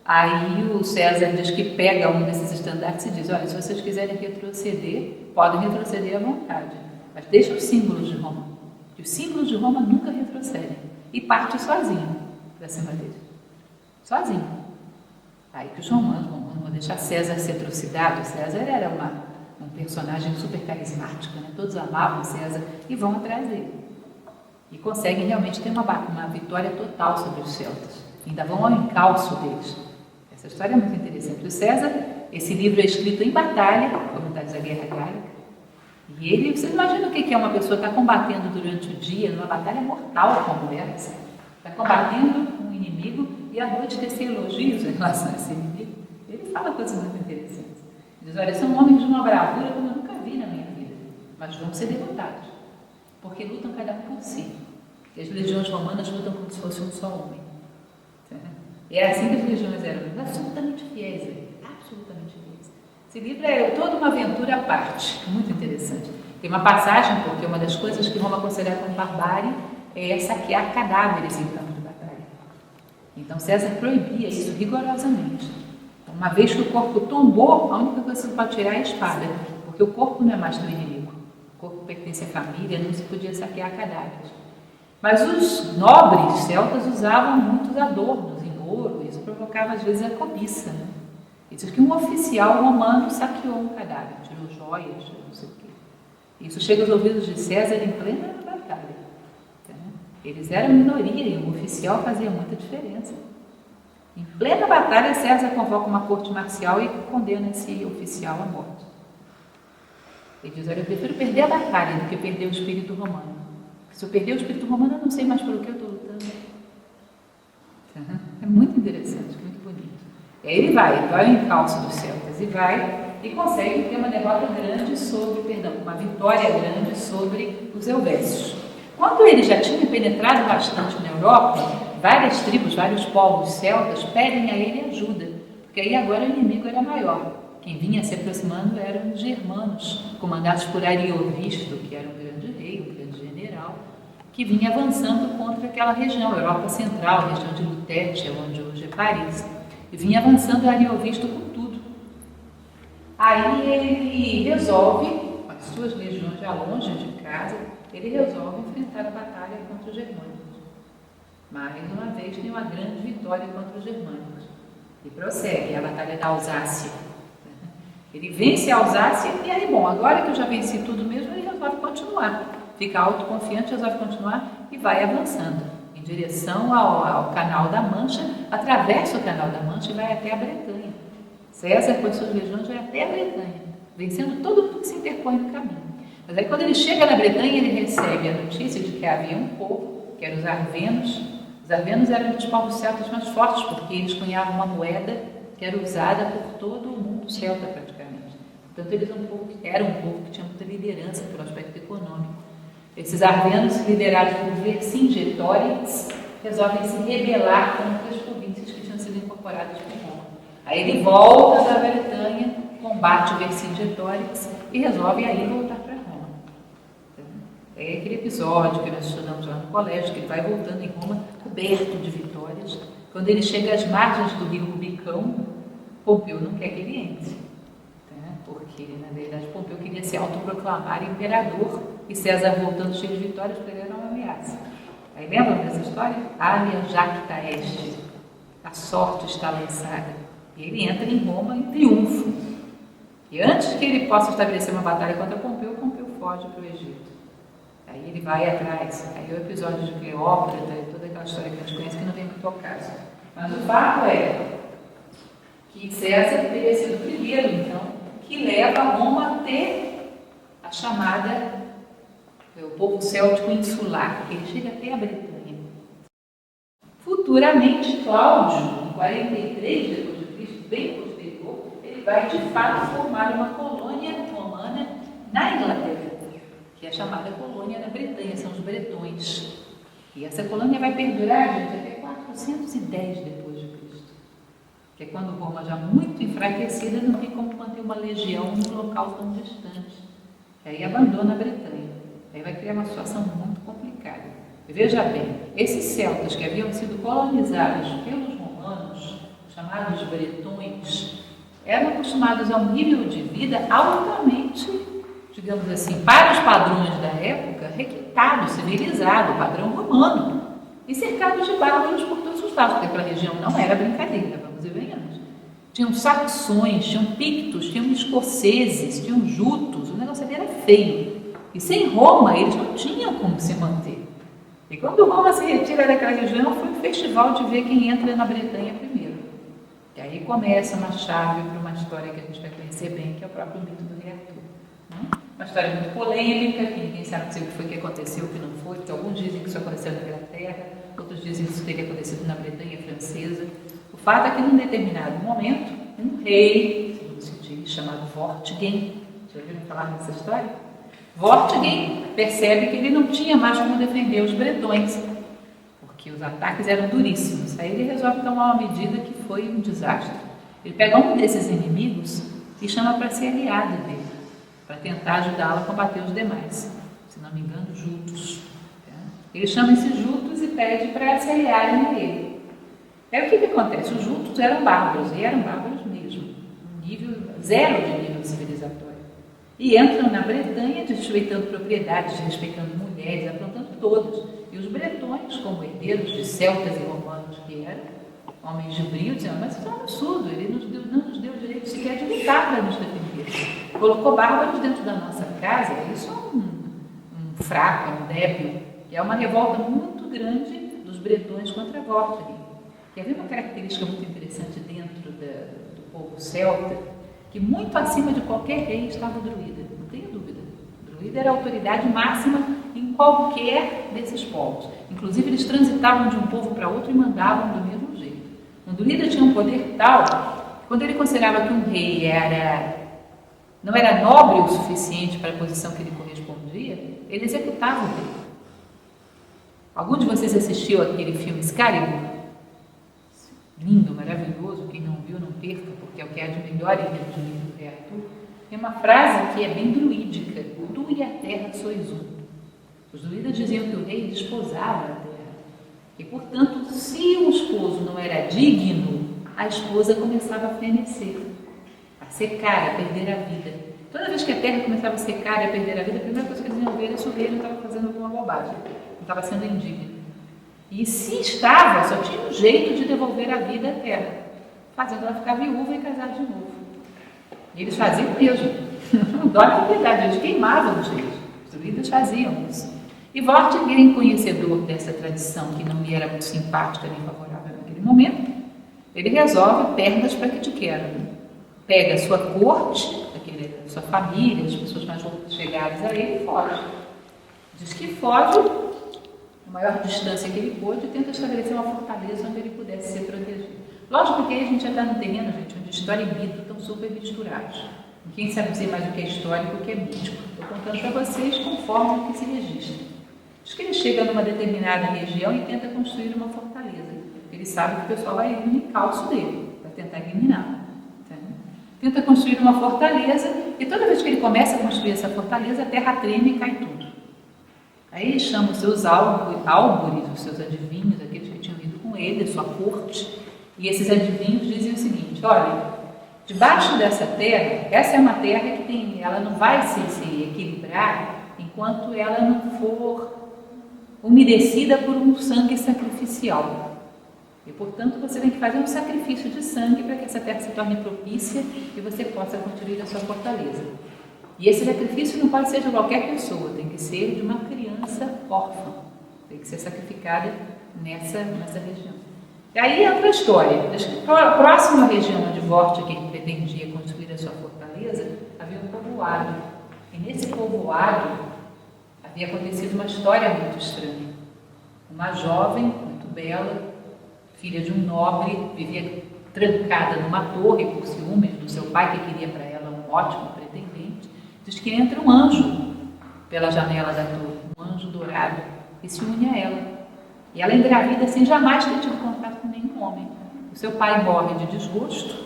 Aí o César diz que pega um desses estandartes e diz: olha, se vocês quiserem retroceder, podem retroceder à vontade, mas deixa os símbolos de Roma, que os símbolos de Roma nunca retrocedem, e parte sozinho para cima deles, sozinho. Aí que os romanos vão deixar César ser trucidado. César era um personagem super carismático, né? Todos amavam César e vão atrás dele. E conseguem realmente ter uma vitória total sobre os celtas. Ainda vão ao encalço deles. Essa história é muito interessante. O César, esse livro é escrito em batalha, Comentários da Guerra Gálica. E ele, você imagina o que é uma pessoa estar combatendo durante o dia, numa batalha mortal como essa? Está combatendo um inimigo e à noite tecer elogios em relação a esse inimigo. Ele fala coisas muito interessantes. Ele diz: olha, são homens de uma bravura como eu nunca vi na minha vida, mas vão ser derrotados, porque lutam cada um por si. E as legiões romanas lutam como se fosse um só homem. E é assim que as legiões eram, absolutamente fiéis, absolutamente fiéis. Esse livro é toda uma aventura à parte, muito interessante. Tem uma passagem, porque uma das coisas que Roma considera como barbárie é saquear cadáveres em campo de batalha. Então César proibia isso rigorosamente. Uma vez que o corpo tombou, a única coisa que você pode tirar é a espada, porque o corpo não é mais teu inimigo. O corpo pertence à família, não se podia saquear cadáveres. Mas os nobres celtas usavam muitos adornos em ouro, isso provocava às vezes a cobiça. Né? E diz que um oficial romano saqueou um cadáver, tirou joias, não sei o quê. Isso chega aos ouvidos de César em plena batalha. Eles eram minoria e um oficial fazia muita diferença. Em plena batalha, César convoca uma corte marcial e condena esse oficial à morte. Ele diz: olha, eu prefiro perder a batalha do que perder o espírito romano. Porque se eu perder o espírito romano, eu não sei mais pelo que eu estou lutando. É muito interessante, muito bonito. E aí ele vai ao encalço dos celtas e consegue ter uma derrota grande uma vitória grande sobre os helvécios. Quando ele já tinha penetrado bastante na Europa, várias tribos, vários povos celtas pedem a ele ajuda, porque aí agora o inimigo era maior. Quem vinha se aproximando eram os germanos, comandados por Ariovisto, que era um grande rei, um grande general, que vinha avançando contra aquela região, Europa Central, a região de Lutétia, onde hoje é Paris, e vinha avançando Ariovisto com tudo. Aí ele resolve, com as suas legiões já longe de casa, ele resolve enfrentar a batalha contra os germânicos. Mais uma vez tem uma grande vitória contra os germânicos. E prossegue a batalha da Alsácia. Ele vence a Alsácia e aí, bom, agora que eu já venci tudo mesmo, ele resolve continuar. Fica autoconfiante, resolve continuar e vai avançando em direção ao Canal da Mancha, atravessa o Canal da Mancha e vai até a Bretanha. César, com as suas legiões, vai até a Bretanha, vencendo tudo que se interpõe no caminho. Mas aí, quando ele chega na Bretanha, ele recebe a notícia de que havia um povo, que eram os arvenos. Os arvenos eram um dos povos celtas mais fortes, porque eles cunhavam uma moeda que era usada por todo o mundo celta, praticamente. Portanto, eles eram um povo que tinha muita liderança pelo aspecto econômico. Esses arvenos, liderados por Vercingetorix, resolvem se rebelar contra as províncias que tinham sido incorporadas por Roma. Aí ele volta da Bretanha, combate o Vercingetorix e resolve aí voltar para Roma. É aquele episódio que nós estudamos lá no colégio, que ele vai voltando em Roma, coberto de vitórias. Quando ele chega às margens do rio Rubicão, Pompeu não quer que ele entre, porque, na verdade, Pompeu queria se autoproclamar imperador e César, voltando cheio de vitórias, para ele era uma ameaça. Aí lembram dessa história? Alia jacta est, a sorte está lançada. E ele entra em Roma em triunfo. E antes que ele possa estabelecer uma batalha contra Pompeu, Pompeu foge para o Egito. Aí ele vai atrás. Aí o episódio de Cleópatra, toda aquela história que a gente conhece que não tem muito ao caso. Mas o fato é que César teria sido o primeiro, então, que leva Roma a ter a chamada, o povo céltico insular. Ele chega até a Bretanha. Futuramente, Cláudio, em 43 depois de Cristo, bem posterior, ele vai de fato formar uma colônia romana na Inglaterra, que é chamada colônia da Bretanha, são os bretões. E essa colônia vai perdurar, gente, até 410 depois de Cristo. Que é quando Roma, já muito enfraquecida, não tem como manter uma legião num local tão distante. E aí abandona a Bretanha. Aí vai criar uma situação muito complicada. E veja bem, esses celtas que haviam sido colonizados pelos romanos, chamados bretões, eram acostumados a um nível de vida altamente, digamos assim, para os padrões da época, requintado, civilizado, padrão romano, e cercados de bárbaros por todos os lados, porque aquela região não era brincadeira, vamos e venhamos. Tinham saxões, tinham pictos, tinham escoceses, tinham jutos, o negócio ali era feio. E sem Roma, eles não tinham como se manter. E quando Roma se retira daquela região, foi um festival de ver quem entra na Bretanha primeiro. E aí começa uma chave para uma história que a gente vai conhecer bem, que é o próprio mito do rei Arthur. Uma história muito polêmica, que ninguém sabe o que foi que aconteceu, o que não foi, porque alguns dizem que isso aconteceu na Inglaterra, outros dizem que isso teria acontecido na Bretanha francesa. O fato é que, num determinado momento, um rei, como se diz, chamado Vortigern, já ouviram falar nessa história? Vortigern percebe que ele não tinha mais como defender os bretões, porque os ataques eram duríssimos. Aí ele resolve tomar uma medida que foi um desastre. Ele pega um desses inimigos e chama para ser aliado dele, para tentar ajudá-lo a combater os demais. Se não me engano, jutos. Ele chama esses jutos e pede para se aliarem a ele. Aí o que acontece? Os jutos eram bárbaros, e eram bárbaros mesmo, nível zero de nível civilizatório. E entram na Bretanha desrespeitando propriedades, respeitando mulheres, aprontando todas. E os bretões, como herdeiros de celtas e romanos que eram, homens de brio, diziam, mas isso é um absurdo, ele não nos deu o direito sequer de lutar para nos defender. Colocou bárbaros dentro da nossa casa, isso é um fraco, um débil. E é uma revolta muito grande dos bretões contra Vortigern. E havia uma característica muito interessante dentro do povo celta, que muito acima de qualquer rei estava o druida, não tenho dúvida. O druida era a autoridade máxima em qualquer desses povos. Inclusive, eles transitavam de um povo para outro e mandavam do mesmo jeito. O druida tinha um poder tal, que quando ele considerava que um rei não era nobre o suficiente para a posição que lhe correspondia, ele executava o rei. Algum de vocês assistiu aquele filme Excalibur? Lindo, maravilhoso, quem não viu não perca, porque é o que há de melhor em dentro do livro do rei Arthur. Tem uma frase que é bem druídica: tu e a terra sois um. Os druidas diziam que o rei desposava a terra, e portanto, se o esposo não era digno, a esposa começava a fenecer, a secar, a perder a vida. Toda vez que a terra começava a secar e a perder a vida, a primeira coisa que eles iam ver era se o rei não estava fazendo alguma bobagem, não estava sendo indigno. E se estava, só tinha um jeito de devolver a vida à terra, fazendo ela ficar viúva e casar de novo. E eles faziam mesmo. Não dói a piedade, eles queimavam os reis. Os druidas faziam isso. E Vortigern, conhecedor dessa tradição que não lhe era muito simpática nem favorável naquele momento, ele resolve pernas para que te quero. Pega a sua corte, a sua família, as pessoas mais chegadas a ele e foge. Diz que foge a maior distância que ele pôde e tenta estabelecer uma fortaleza onde ele pudesse ser protegido. Lógico que aí a gente já está no terreno, gente, onde história e mito estão super misturados. Quem sabe dizer mais o que é histórico e o que é mítico? Estou contando para vocês conforme o que se registra. Diz que ele chega numa determinada região e tenta construir uma fortaleza. Ele sabe que o pessoal vai ir no encalço dele, para tentar eliminar. Tenta construir uma fortaleza e toda vez que ele começa a construir essa fortaleza, a terra treme e cai tudo. Aí ele chama os seus álbures, os seus adivinhos, aqueles que tinham ido com ele, a sua corte, e esses adivinhos dizem o seguinte: olha, debaixo dessa terra, essa é uma terra que ela não vai se equilibrar enquanto ela não for umedecida por um sangue sacrificial. E, portanto, você tem que fazer um sacrifício de sangue para que essa terra se torne propícia e você possa construir a sua fortaleza. E esse sacrifício não pode ser de qualquer pessoa, tem que ser de uma criança órfã, tem que ser sacrificada nessa região. E aí entra a história. Próximo à região onde Vortigern pretendia construir a sua fortaleza, havia um povoado. E nesse povoado havia acontecido uma história muito estranha. Uma jovem, muito bela, filha de um nobre, vivia trancada numa torre por ciúmes do seu pai, que queria para ela um ótimo pretendente, diz que entra um anjo pela janela da torre, um anjo dourado, que se une a ela. E ela engravida sem jamais ter tido contato com nenhum homem. O seu pai morre de desgosto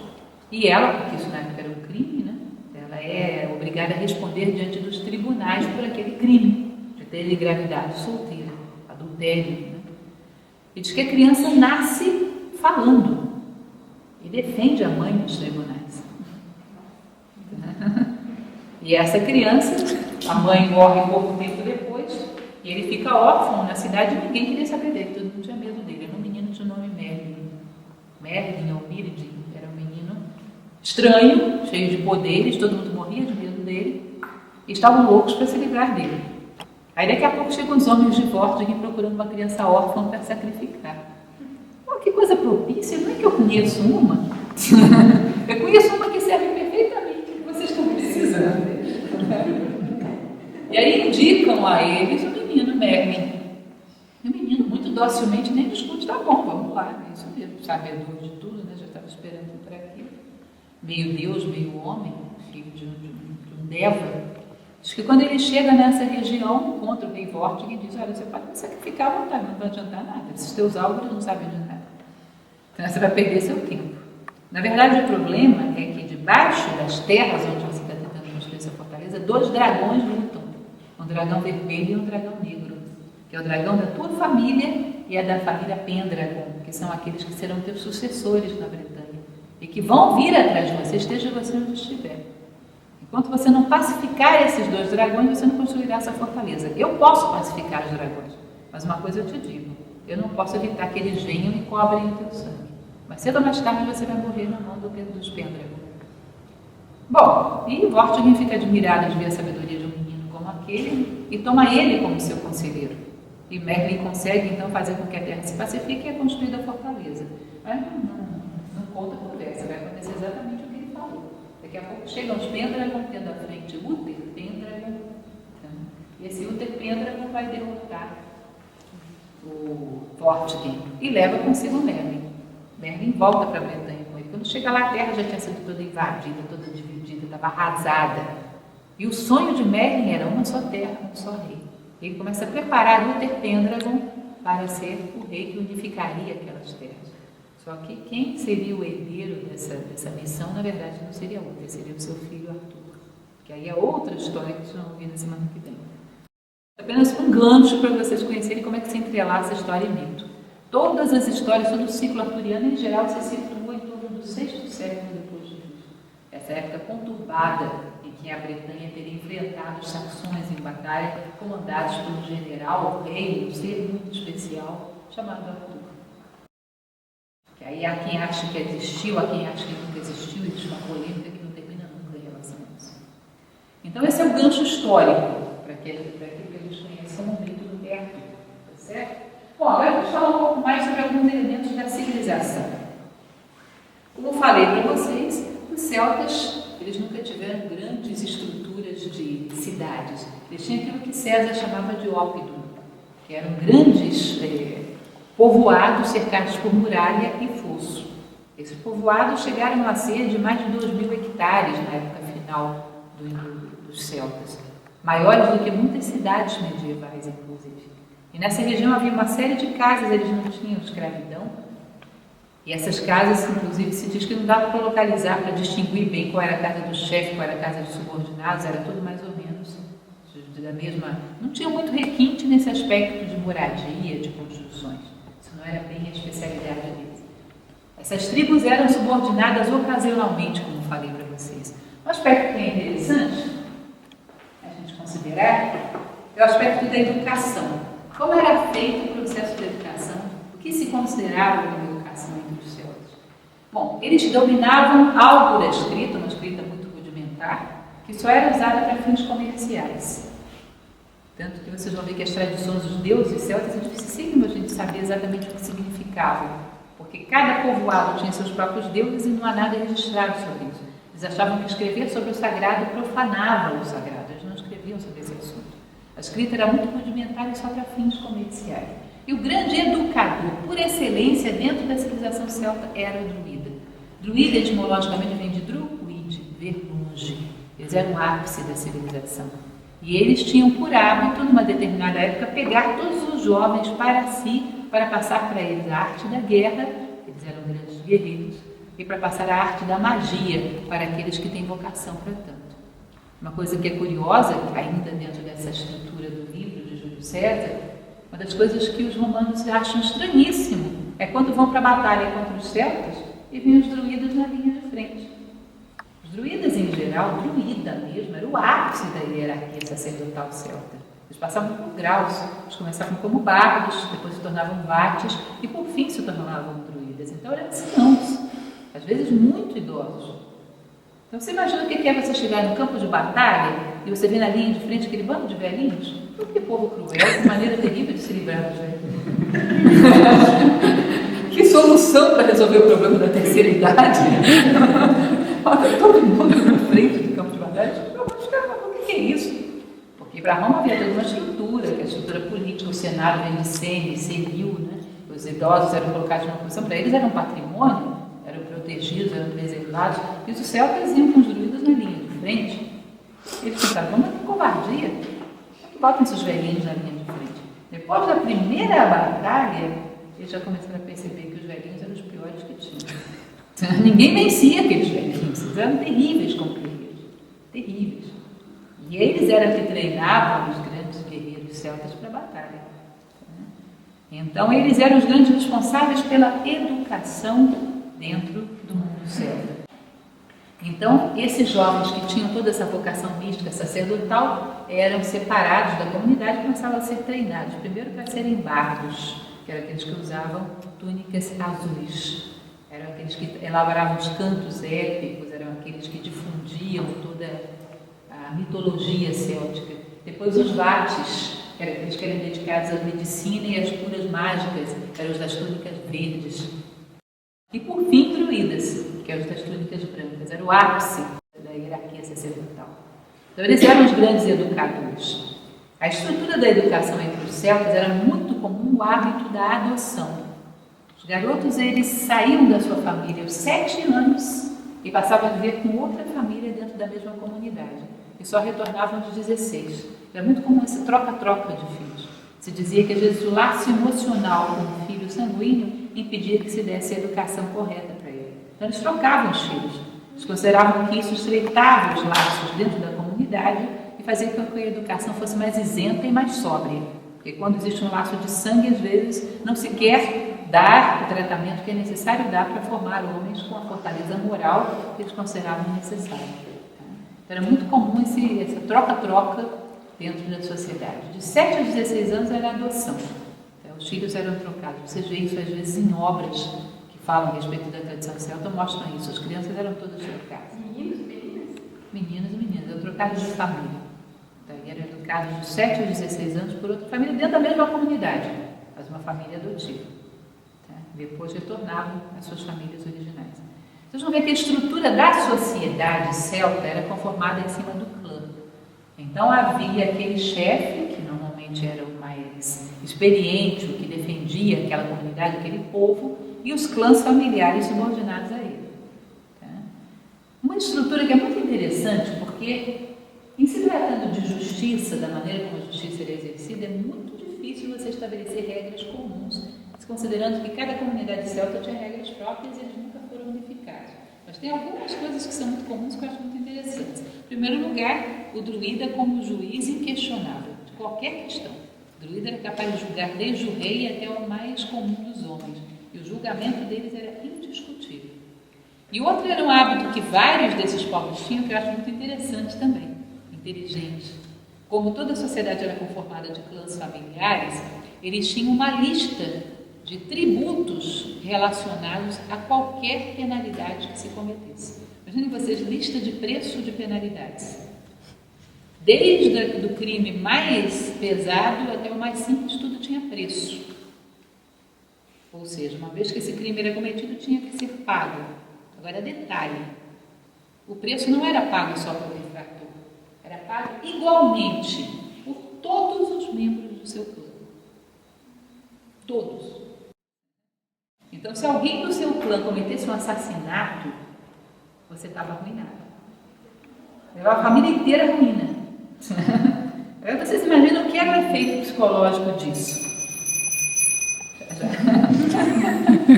e ela, porque isso na época era um crime, né? Ela é obrigada a responder diante dos tribunais por aquele crime de ter engravidado solteira, adultério, né? E diz que a criança nasce falando e defende a mãe nos tribunais. E essa criança, a mãe morre pouco tempo depois e ele fica órfão na cidade e ninguém queria saber dele, todo mundo tinha medo dele. Era um menino de nome Merlin. Merlin ou Miridin, era um menino estranho, cheio de poderes, todo mundo morria de medo dele e estavam loucos para se livrar dele. Aí daqui a pouco chegam os homens de Vortigern procurando uma criança órfã para sacrificar. Oh, que coisa propícia, não é que eu conheço uma? Eu conheço uma que serve perfeitamente o que vocês estão precisando. E aí indicam a eles o menino Merlin. E o menino, muito docilmente, nem discute, tá bom, vamos lá, é isso mesmo, sabedor de tudo, né? Já estava esperando por aquilo. Meio Deus, meio homem, filho de um Deva. Diz que quando ele chega nessa região, encontra o rei Vortigern e diz: olha, você pode me sacrificar à vontade, não vai adiantar nada. Esses teus álbuns não sabem de nada. Então você vai perder seu tempo. Na verdade, o problema é que debaixo das terras onde você está tentando construir essa fortaleza, 2 dragões lutam. Um dragão vermelho e um dragão negro, que é o dragão da tua família e a da família Pendragon, que são aqueles que serão teus sucessores na Bretanha e que vão vir atrás de você, esteja você onde estiver. Enquanto você não pacificar esses 2 dragões, você não construirá essa fortaleza. Eu posso pacificar os dragões, mas uma coisa eu te digo: eu não posso evitar que eles venham e cobrem o teu sangue. Mas cedo ou mais tarde você vai morrer na mão dos Pendragon. Bom, e Vortigern fica admirado de ver a sabedoria de um menino como aquele e toma ele como seu conselheiro. E Merlin consegue então fazer com que a terra se pacifique e é construída a fortaleza. Mas não conta a conversa, vai acontecer exatamente o que ele falou. Daqui a pouco chegam os Pendragon, tendo à frente Uther Pendragon, e esse Uther Pendragon vai derrotar o Vortigern e leva consigo Merlin. Merlin volta para a Bretanha com ele. Quando chega lá, a terra já tinha sido toda invadida, toda dividida, estava arrasada. E o sonho de Merlin era uma só terra, um só rei. Ele começa a preparar Uther Pendragon para ser o rei que unificaria aquelas terras. Só que quem seria o herdeiro dessa missão, na verdade, não seria Uther, seria o seu filho Arthur. Que aí é outra história que vocês vão ouvir na semana que vem. Apenas um gancho para vocês conhecerem como é que se entrelaça história e mito. Todas as histórias, todo o ciclo arturiano, em geral, se situa em torno do 6º século depois de Cristo. Essa época conturbada em que a Bretanha teria enfrentado os saxões em batalha, comandados por um general, um rei, um ser muito especial, chamado Arthur. Que aí há quem acha que existiu, há quem acha que nunca existiu, existe uma polêmica que não termina nunca em relação a isso. Então esse é o gancho histórico, para que eles conheçam o mito do Arthur, tá certo? Bom, agora vamos falar um pouco mais sobre alguns elementos da civilização. Como eu falei para vocês, os celtas, eles nunca tiveram grandes estruturas de cidades. Eles tinham aquilo que César chamava de óppidum, que eram grandes povoados cercados por muralha e fosso. Esses povoados chegaram a ser de mais de 2.000 hectares na época final dos celtas, maiores do que muitas cidades medievais, inclusive. E nessa região havia uma série de casas, eles não tinham escravidão. E essas casas, inclusive, se diz que não dava para localizar, para distinguir bem qual era a casa do chefe, qual era a casa dos subordinados, era tudo mais ou menos da mesma... Não tinha muito requinte nesse aspecto de moradia, de construções. Isso não era bem a especialidade deles. Essas tribos eram subordinadas ocasionalmente, como falei para vocês. Um aspecto que é interessante a gente considerar é o aspecto da educação. Como era feito o processo de educação? O que se considerava como educação entre os celtas? Bom, eles dominavam algo da escrita, uma escrita muito rudimentar, que só era usada para fins comerciais. Tanto que vocês vão ver que as tradições dos deuses celtas é dificílimo a gente saber exatamente o que significavam, porque cada povoado tinha seus próprios deuses e não há nada registrado sobre isso. Eles achavam que escrever sobre o sagrado profanava o sagrado, eles não escreviam sobre esse assunto. A escrita era muito rudimentar e só para fins comerciais. E o grande educador, por excelência, dentro da civilização celta, era o druida. Druida, etimologicamente, vem de druid, ver longe. Eles eram o ápice da civilização. E eles tinham por hábito, numa determinada época, pegar todos os jovens para si, para passar para eles a arte da guerra, eles eram grandes guerreiros, e para passar a arte da magia para aqueles que têm vocação para tanto. Uma coisa que é curiosa, ainda dentro dessa estrutura do livro de Júlio César, uma das coisas que os romanos acham estranhíssimo é quando vão para a batalha contra os celtas e vêm os druidas na linha de frente. Os druidas, em geral, druida mesmo, era o ápice da hierarquia sacerdotal celta. Eles passavam por graus, eles começavam como bardos, depois se tornavam vates e, por fim, se tornavam druidas. Então, eram anciãos, às vezes muito idosos. Então, você imagina o que é você chegar no campo de batalha e você vê na linha de frente aquele bando de velhinhos? Que povo cruel, que maneira terrível de se livrar dos velhinhos. Que solução para resolver o problema da terceira idade. Olha, todo mundo na frente do campo de batalha. O que é isso? Porque para Roma havia toda uma estrutura, que é a estrutura política, o Senado vem de sene, senil, né? Os idosos eram colocados numa posição, para eles era um patrimônio, eram protegidos, eram preservados, e os celtas iam com os druidas na linha de frente. Eles pensavam, vamos ter covardia, botem esses velhinhos na linha de frente. Depois da primeira batalha, eles já começaram a perceber que os velhinhos eram os piores que tinham. Ninguém vencia aqueles velhinhos, eles eram terríveis como guerreiros, terríveis. E eles eram que treinavam os grandes guerreiros celtas para a batalha. Então, eles eram os grandes responsáveis pela educação dentro do mundo celta. Então, esses jovens que tinham toda essa vocação mística sacerdotal eram separados da comunidade e começavam a ser treinados. Primeiro para serem bardos, que eram aqueles que usavam túnicas azuis. Eram aqueles que elaboravam os cantos épicos, eram aqueles que difundiam toda a mitologia céltica. Depois os vates, eram aqueles que eram dedicados à medicina e às curas mágicas, eram os das túnicas verdes. E por fim, druidas, que eram os das túnicas brancas, era o ápice da hierarquia sacerdotal. Então eles eram os grandes educadores. A estrutura da educação entre os celtas era muito comum o hábito da adoção. Os garotos, eles saíam da sua família aos 7 anos e passavam a viver com outra família dentro da mesma comunidade. E só retornavam aos 16. Era muito comum esse troca-troca de filhos. Se dizia que às vezes o laço emocional com o filho sanguíneo impedia que se desse a educação correta para ele. Então eles trocavam os filhos. Eles consideravam que isso estreitava os laços dentro da comunidade e fazia com que a educação fosse mais isenta e mais sóbria. Porque quando existe um laço de sangue, às vezes não se quer dar o tratamento que é necessário dar para formar homens com a fortaleza moral que eles consideravam necessária. Então era muito comum essa troca-troca dentro da sociedade. De 7 a 16 anos era a adoção. Então, os filhos eram trocados. Você vê isso às vezes em obras que falam a respeito da tradição celta, mostram isso. As crianças eram todas trocadas. Meninos e meninas? Meninos e meninas, eram trocados de família. Então, eram educados de 7 a 16 anos por outra família dentro da mesma comunidade, mas uma família adotiva. Tá? Depois retornavam às suas famílias originais. Vocês vão ver que a estrutura da sociedade celta era conformada em cima do clã. Então havia aquele chefe, que normalmente era o mais experiente, o que defendia aquela comunidade, aquele povo, e os clãs familiares subordinados a ele. Tá? Uma estrutura que é muito interessante, porque em se tratando de justiça, da maneira como a justiça era exercida, é muito difícil você estabelecer regras comuns, considerando que cada comunidade celta tinha regras próprias e eles nunca foram unificados. Mas tem algumas coisas que são muito comuns que eu acho muito interessantes. Em primeiro lugar, o druida como juiz inquestionável de qualquer questão. O druida era capaz de julgar desde o rei até o mais comum dos homens. E o julgamento deles era indiscutível. E outro era um hábito que vários desses povos tinham, que eu acho muito interessante também, inteligente. Como toda a sociedade era conformada de clãs familiares, eles tinham uma lista de tributos relacionados a qualquer penalidade que se cometesse. Imaginem vocês, lista de preço de penalidades. Desde o crime mais pesado até o mais simples, tudo tinha preço. Ou seja, uma vez que esse crime era cometido, tinha que ser pago. Agora, detalhe, o preço não era pago só pelo infrator, era pago igualmente por todos os membros do seu clã. Todos. Então, se alguém do seu clã cometesse um assassinato, você estava arruinado. Levava a família inteira à ruína. Agora vocês imaginam o que era o efeito psicológico disso?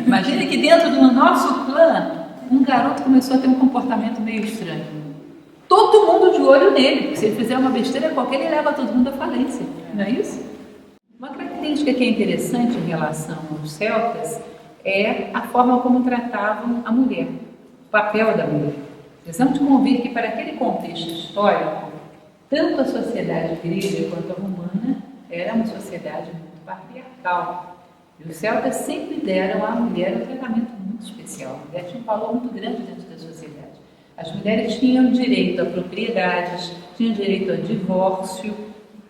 Imagine que dentro do nosso clã, um garoto começou a ter um comportamento meio estranho. Todo mundo de olho nele, porque se ele fizer uma besteira qualquer, ele leva todo mundo à falência. Não é isso? Uma característica que é interessante em relação aos celtas é a forma como tratavam a mulher, o papel da mulher. Precisamos convir que para aquele contexto histórico, tanto a sociedade grega quanto a romana era uma sociedade muito patriarcal. E os celtas sempre deram à mulher um tratamento muito especial. A mulher tinha um valor muito grande dentro da sociedade. As mulheres tinham direito a propriedades, tinham direito a divórcio,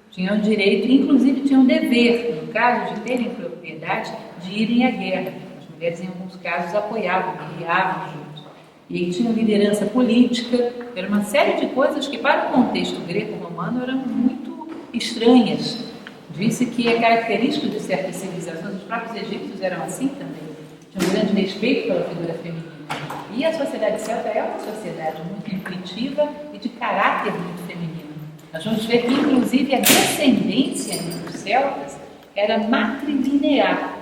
tinham direito, inclusive tinham dever, no caso de terem propriedade, de irem à guerra. As mulheres, em alguns casos, apoiavam, guerreavam juntos. E tinham liderança política, era uma série de coisas que, para o contexto greco-romano, eram muito estranhas. Disse que é característico de certas civilizações, os próprios egípcios eram assim também, tinham um grande respeito pela figura feminina. E a sociedade celta é uma sociedade muito intuitiva e de caráter muito feminino. Nós vamos ver que, inclusive, a descendência dos celtas era matrilinear.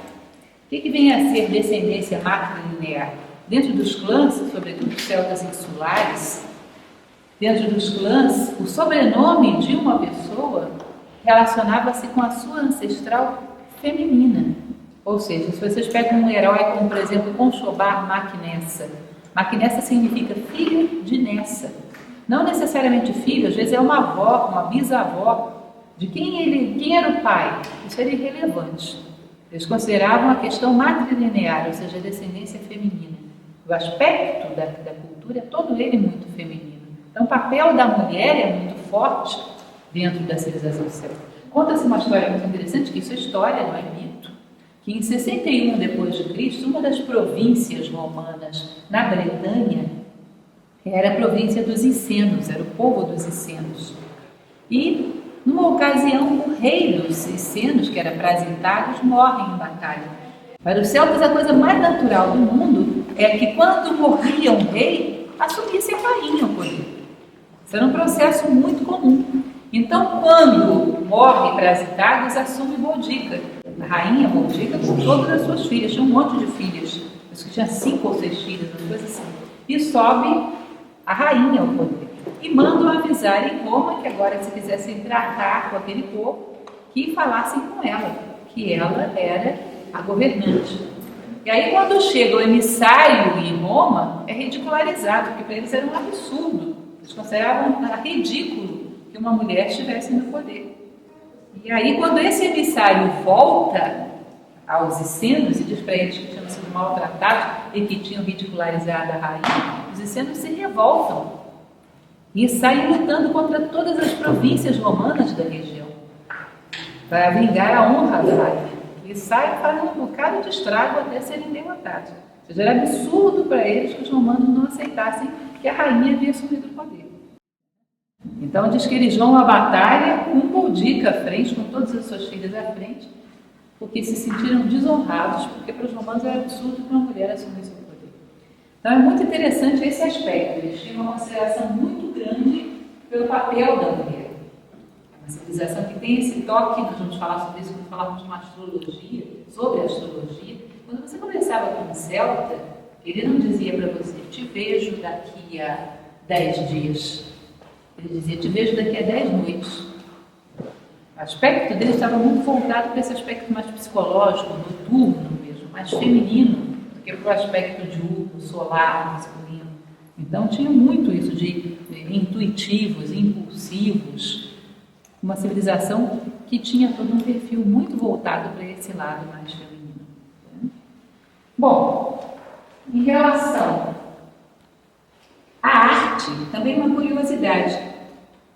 O que vem a ser descendência matrilinear? Dentro dos clãs, sobretudo os celtas insulares, dentro dos clãs, o sobrenome de uma pessoa relacionava-se com a sua ancestral feminina. Ou seja, se vocês pegam um herói como, por exemplo, Conchobar Maquinessa. Maquinessa significa filho de Nessa. Não necessariamente filho, às vezes é uma avó, uma bisavó. De quem era o pai? Isso era irrelevante. Eles consideravam a questão matrilinear, ou seja, a descendência feminina. O aspecto da cultura é todo ele muito feminino. Então, o papel da mulher é muito forte dentro da civilização celta. Conta-se uma história muito interessante, que isso é história, não é mito, que em 61 d.C., uma das províncias romanas na Bretanha era a província dos Icenos, era o povo dos Icenos. E, numa ocasião, o rei dos Icenos, que era Prasentados, morre em batalha. Para os celtas, a coisa mais natural do mundo é que, quando morria um rei, assumisse a rainha o poder. Isso era um processo muito comum. Então, quando morre Prasentados, assume Boudica, a rainha Boudica, com todas as suas filhas. Tinha um monte de filhas, acho que tinha 5 ou 6 filhas, uma coisa assim. E sobe a rainha ao poder. E mandam avisar em Roma que agora, se quisessem tratar com aquele povo, que falassem com ela, que ela era a governante. E aí, quando chega o emissário em Roma, é ridicularizado, porque para eles era um absurdo. Eles consideravam ridículo que uma mulher estivesse no poder. E aí, quando esse emissário volta aos Icenos e diz para eles que tinham sido maltratados e que tinham ridicularizado a rainha, os Icenos se revoltam e saem lutando contra todas as províncias romanas da região para vingar a honra da rainha. E saem fazendo um bocado de estrago até serem derrotados. Ou seja, era absurdo para eles que os romanos não aceitassem que a rainha havia assumido o poder. Então diz que eles vão à batalha com Boudica à frente, com todas as suas filhas à frente, porque se sentiram desonrados, porque para os romanos era absurdo que uma mulher assumisse o poder. Então é muito interessante esse aspecto. Eles tinham uma consideração muito grande pelo papel da mulher. É uma civilização que tem esse toque, nós vamos falar sobre isso quando falarmos de uma astrologia, sobre a astrologia. Quando você conversava com um celta, ele não dizia para você, te vejo daqui a 10 dias. Ele dizia, te vejo daqui a 10 noites. O aspecto dele estava muito voltado para esse aspecto mais psicológico, noturno mesmo, mais feminino, do que para o aspecto diurno, solar, masculino. Então tinha muito isso de intuitivos, impulsivos, uma civilização que tinha todo um perfil muito voltado para esse lado mais feminino. Bom, em relação à arte, também uma curiosidade.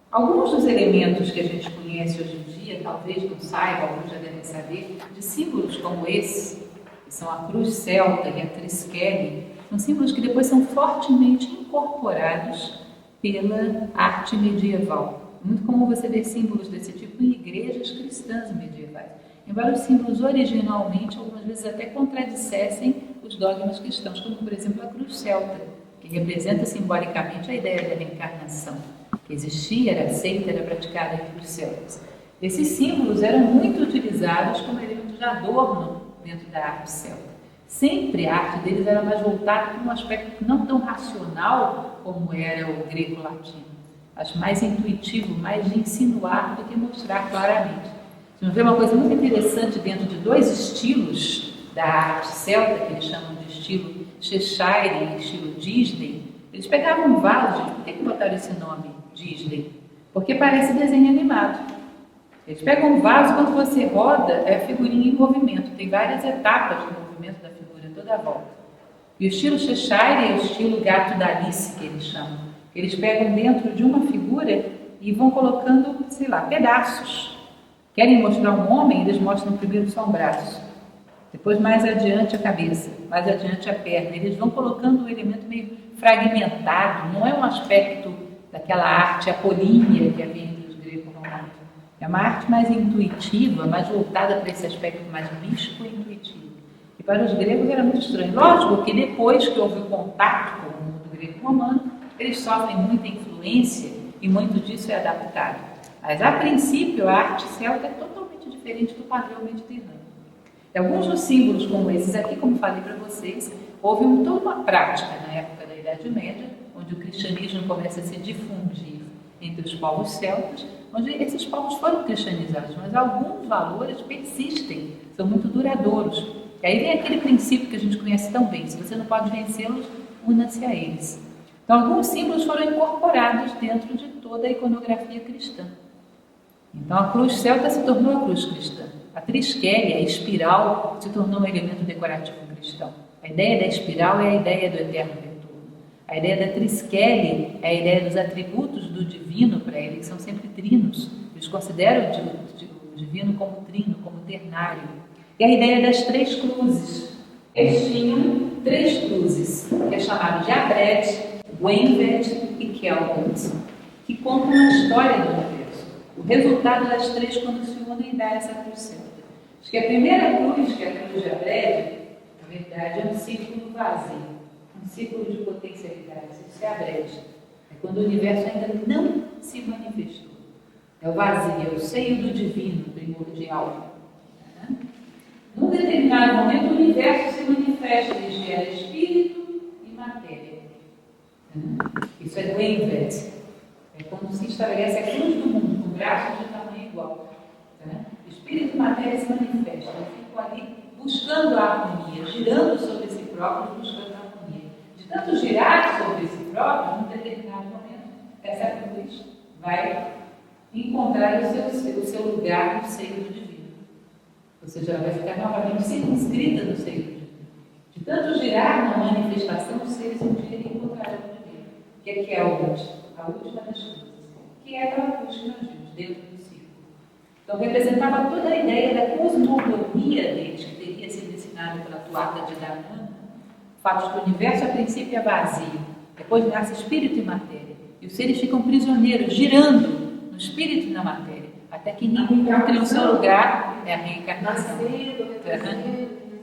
Alguns dos elementos que a gente conhece hoje em dia, talvez não saiba, alguns já devem saber, de símbolos como esse, que são a cruz celta e a triskele, são símbolos que depois são fortemente incorporados pela arte medieval. Muito comum você ver símbolos desse tipo em igrejas cristãs medievais. Embora os símbolos originalmente, algumas vezes até contradissessem os dos dogmas cristãos, como, por exemplo, a cruz celta, que representa simbolicamente a ideia da reencarnação, que existia, era aceita, era praticada entre os celtas. Esses símbolos eram muito utilizados como elementos de adorno dentro da arte celta. Sempre a arte deles era mais voltada para um aspecto não tão racional como era o greco-latino, mas mais intuitivo, mais de insinuar do que mostrar claramente. Você vê uma coisa muito interessante dentro de dois estilos da arte celta, que eles chamam de estilo Cheshire e estilo Disney. Eles pegavam vasos, por que botaram esse nome, Disney? Porque parece desenho animado. Eles pegam um vaso, quando você roda, é a figurinha em movimento. Tem várias etapas do movimento da figura, toda a volta. E o estilo Cheshire é o estilo gato da Alice, que eles chamam. Eles pegam dentro de uma figura e vão colocando, sei lá, pedaços. Querem mostrar um homem, eles mostram primeiro só um braço. Depois, mais adiante, a cabeça. Mais adiante, a perna. Eles vão colocando um elemento meio fragmentado. Não é um aspecto daquela arte apolínea que havia entre os gregos-romanos. É uma arte mais intuitiva, mais voltada para esse aspecto mais místico e intuitivo. E para os gregos era muito estranho. Lógico que depois que houve o contato com o mundo grego-romano, eles sofrem muita influência e muito disso é adaptado. Mas, a princípio, a arte celta é totalmente diferente do padrão mediterrâneo. E alguns dos símbolos como esses aqui, como falei para vocês, houve toda uma prática na época da Idade Média, onde o cristianismo começa a se difundir entre os povos celtas, onde esses povos foram cristianizados, mas alguns valores persistem, são muito duradouros. E aí vem aquele princípio que a gente conhece tão bem: se você não pode vencê-los, una-se a eles. Então, alguns símbolos foram incorporados dentro de toda a iconografia cristã. Então, a cruz celta se tornou a cruz cristã. A triskelly, a espiral, se tornou um elemento decorativo cristão. A ideia da espiral é a ideia do eterno retorno. A ideia da triskelly é a ideia dos atributos do divino para eles, que são sempre trinos. Eles consideram o divino como trino, como ternário. E a ideia das três cruzes. Eles tinham três cruzes, que é chamado de Abred, Wenvet e Kelvin, que contam a história do universo. O resultado das três quando se unem dá essa cruz celta. Acho que a primeira cruz, que é a cruz de Abred, na verdade é um círculo vazio, um círculo de potencialidades. Isso é Abred. É quando o universo ainda não se manifestou. É o vazio, é o seio do divino, primordial. Num determinado momento, o universo se manifesta, ele gera espírito e matéria. Isso é Wenvet. É quando se estabelece a cruz do mundo, com braços de tamanho igual. Espírito e matéria se manifestam, ficam ali buscando a harmonia, girando sobre si próprios, buscando a harmonia. De tanto girar sobre si próprios, num determinado momento, essa cruz vai encontrar o seu lugar no seio do divino. Ou seja, ela vai ficar novamente circunscrita no seio do divino. De tanto girar na manifestação, os seres um dia encontrarão o divino, que é Kelvin, a última das cruzes, que é aquela cruz que nós vimos dentro do círculo. Então, representava toda a ideia da cosmogonia deles, que teria sido ensinada pela Tuatha de Danann, o fato de que o universo, a princípio, é vazio, depois nasce espírito e matéria, e os seres ficam prisioneiros, girando no espírito e na matéria, até que encontrem o seu lugar, é a reencarnação.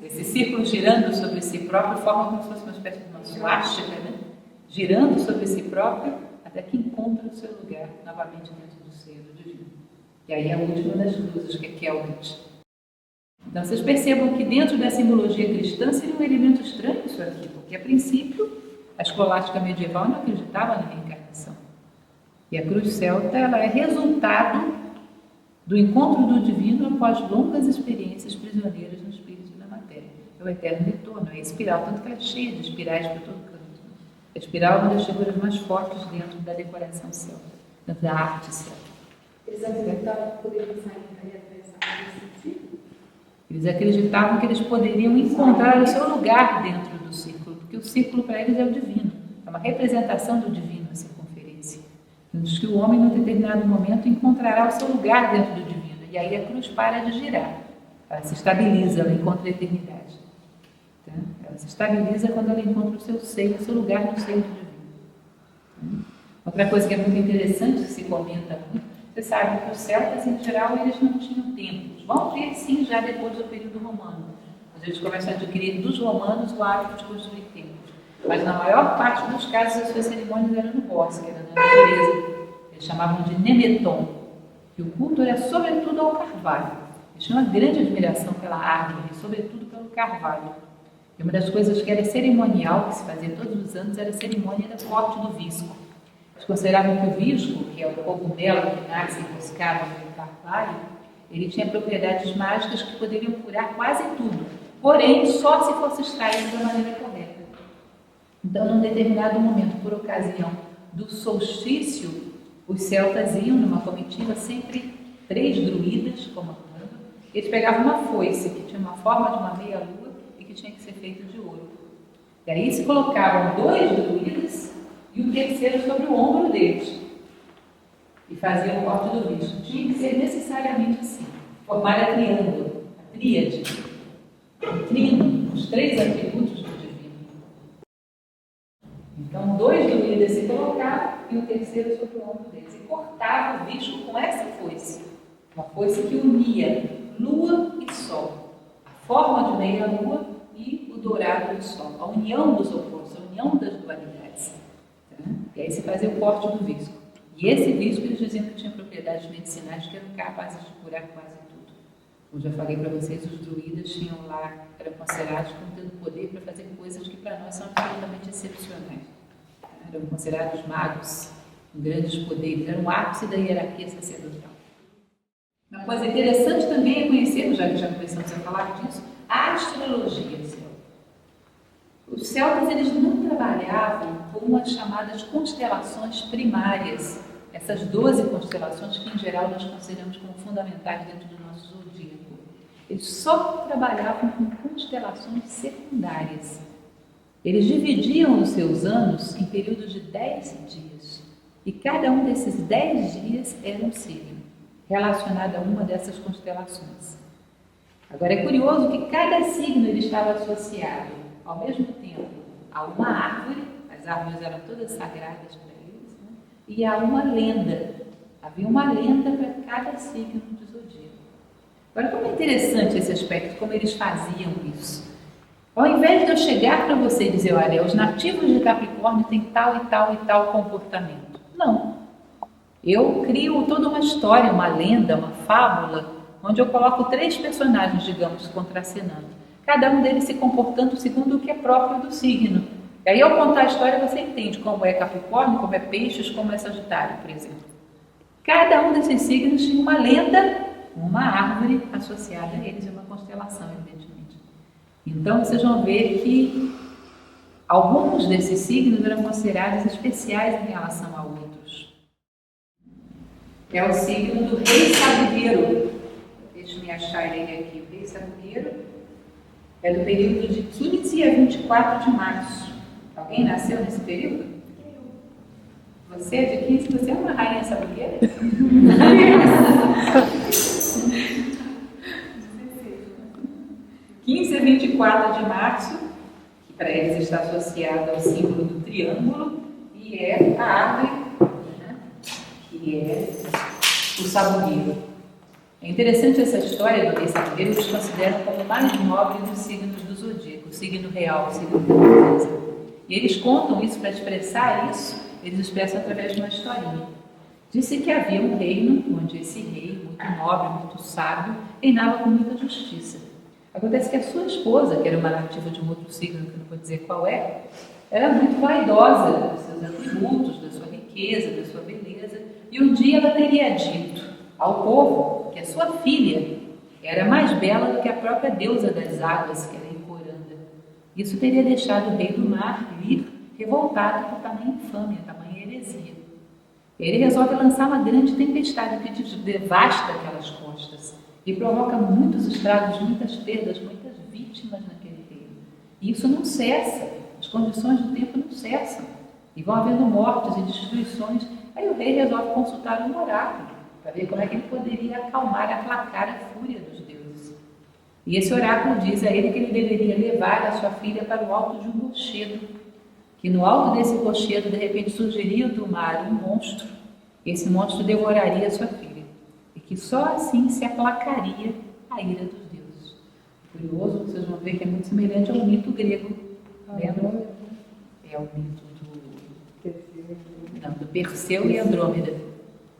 Esse círculo girando sobre si próprio forma como se fosse uma espécie de uma suástica, né? Girando sobre si próprio, até que encontra o seu lugar novamente dentro do seio do divino. E aí é a última das cruzes, que é Kelvin. Então, vocês percebam que dentro da simbologia cristã seria um elemento estranho isso aqui, porque a princípio a escolástica medieval não acreditava na reencarnação. E a cruz celta ela é resultado do encontro do divino após longas experiências prisioneiras no espírito e na matéria. É o eterno retorno, é a espiral, tanto que ela é cheia de espirais por todo canto. A espiral é uma das figuras mais fortes dentro da decoração celta, dentro da arte celta. Eles acreditavam que poderiam sair daí atravessar esse círculo? Eles acreditavam que eles poderiam encontrar o seu lugar dentro do círculo, porque o círculo para eles é o divino, é uma representação do divino a circunferência. Diz que o homem, num determinado momento, encontrará o seu lugar dentro do divino, e aí a cruz para de girar, ela se estabiliza, ela encontra a eternidade. Tá? Ela se estabiliza quando ela encontra o seu seio, o seu lugar no seio do divino. Outra coisa que é muito interessante, que se comenta muito, você sabe que os celtas, em geral, eles não tinham templos. Vão ter, sim, já depois do período romano. Eles começam a adquirir dos romanos o hábito de construir templos. Mas na maior parte dos casos, as suas cerimônias eram no bosque, era na natureza. Eles chamavam de nemeton. E o culto era sobretudo ao carvalho. Eles tinham uma grande admiração pela árvore, e sobretudo pelo carvalho. E uma das coisas que era cerimonial, que se fazia todos os anos, era a cerimônia da corte do visco. Eles consideravam que o visco, que é o cogumelo que nasce enroscado no carvalho, ele tinha propriedades mágicas que poderiam curar quase tudo, porém só se fosse extraído da maneira correta. Então, num determinado momento, por ocasião do solstício, os celtas iam numa comitiva, sempre 3 druidas comandando. Eles pegavam uma foice que tinha uma forma de uma meia-lua e que tinha que ser feita de ouro. E aí se colocavam 2 druidas e o terceiro sobre o ombro deles. E faziam o corte do bicho. Tinha que ser necessariamente assim. Formar a triângulo, a tríade, o trino, os 3 atributos do divino. Então, 2 druidas se colocavam e o terceiro sobre o ombro deles. E cortava o bicho com essa foice. Uma foice que unia lua e sol. A forma de meia-lua e o dourado do sol. A união dos opostos, a união das dualidades. Tá? E aí se fazia o corte do visco. E esse visco eles diziam que tinha propriedades medicinais que eram capazes de curar quase tudo. Como já falei para vocês, os druidas tinham lá, eram considerados como tendo poder para fazer coisas que para nós são absolutamente excepcionais. Eram considerados magos, com grandes poderes, eram o ápice da hierarquia sacerdotal. Uma coisa interessante também é conhecermos, já que já começamos a falar disso, a astrologia celta. Os celtas eles não trabalhavam com as chamadas constelações primárias, essas 12 constelações que em geral nós consideramos como fundamentais dentro do nosso zodíaco. Eles só trabalhavam com constelações secundárias. Eles dividiam os seus anos em períodos de 10 dias. E cada um desses 10 dias era um signo relacionado a uma dessas constelações. Agora é curioso que cada signo ele estava associado ao mesmo tempo a uma árvore, as árvores eram todas sagradas para eles, né? E a uma lenda. Havia uma lenda para cada signo do zodíaco. Agora, como é interessante esse aspecto, como eles faziam isso. Ao invés de eu chegar para você e dizer, olha, os nativos de Capricórnio têm tal e tal e tal comportamento. Não. Eu crio toda uma história, uma lenda, uma fábula, onde eu coloco 3 personagens, digamos, contracenando. Cada um deles se comportando segundo o que é próprio do signo. E aí, ao contar a história, você entende como é Capricórnio, como é Peixes, como é Sagitário, por exemplo. Cada um desses signos tinha uma lenda, uma árvore associada a eles, uma constelação, evidentemente. Então, vocês vão ver que alguns desses signos eram considerados especiais em relação a outros. É o signo do Rei Sabugueiro. Deixa-me achar ele aqui. O Rei Sabugueiro é do período de 15 a 24 de março. Alguém nasceu nesse período? Você é de 15? Você é uma rainha sabugueira? 15 a 24 de março, que para eles está associado ao símbolo do triângulo, e é a árvore, né, que é o sabugueiro. É interessante essa história do rei sabugueiro, eles consideram como o mais nobre dos signos do zodíaco, o signo real, o signo da natureza. E eles contam isso para expressar isso, eles expressam através de uma historinha. Disse que havia um reino onde esse rei, muito nobre, muito sábio, reinava com muita justiça. Acontece que a sua esposa, que era uma nativa de um outro signo, que eu não vou dizer qual é, era muito vaidosa dos seus atributos, da sua riqueza, da sua beleza, e um dia ela teria dito ao povo que a sua filha era mais bela do que a própria deusa das águas, que era Encoranda. Isso teria deixado o rei do mar vir revoltado por tamanha infâmia, tamanha heresia. Ele resolve lançar uma grande tempestade que devasta aquelas costas e provoca muitos estragos, muitas perdas, muitas vítimas naquele reino. E isso não cessa, as condições do tempo não cessam. E vão havendo mortes e destruições. Aí o rei resolve consultar um oráculo para ver como é que ele poderia acalmar, aplacar a fúria dos deuses. E esse oráculo diz a ele que ele deveria levar a sua filha para o alto de um rochedo, que no alto desse rochedo, de repente, surgiria do mar um monstro, e esse monstro devoraria a sua filha, e que só assim se aplacaria a ira dos deuses. Por curioso, vocês vão ver que é muito semelhante ao mito grego. Lembra? É o mito do Perseu e Andrômeda.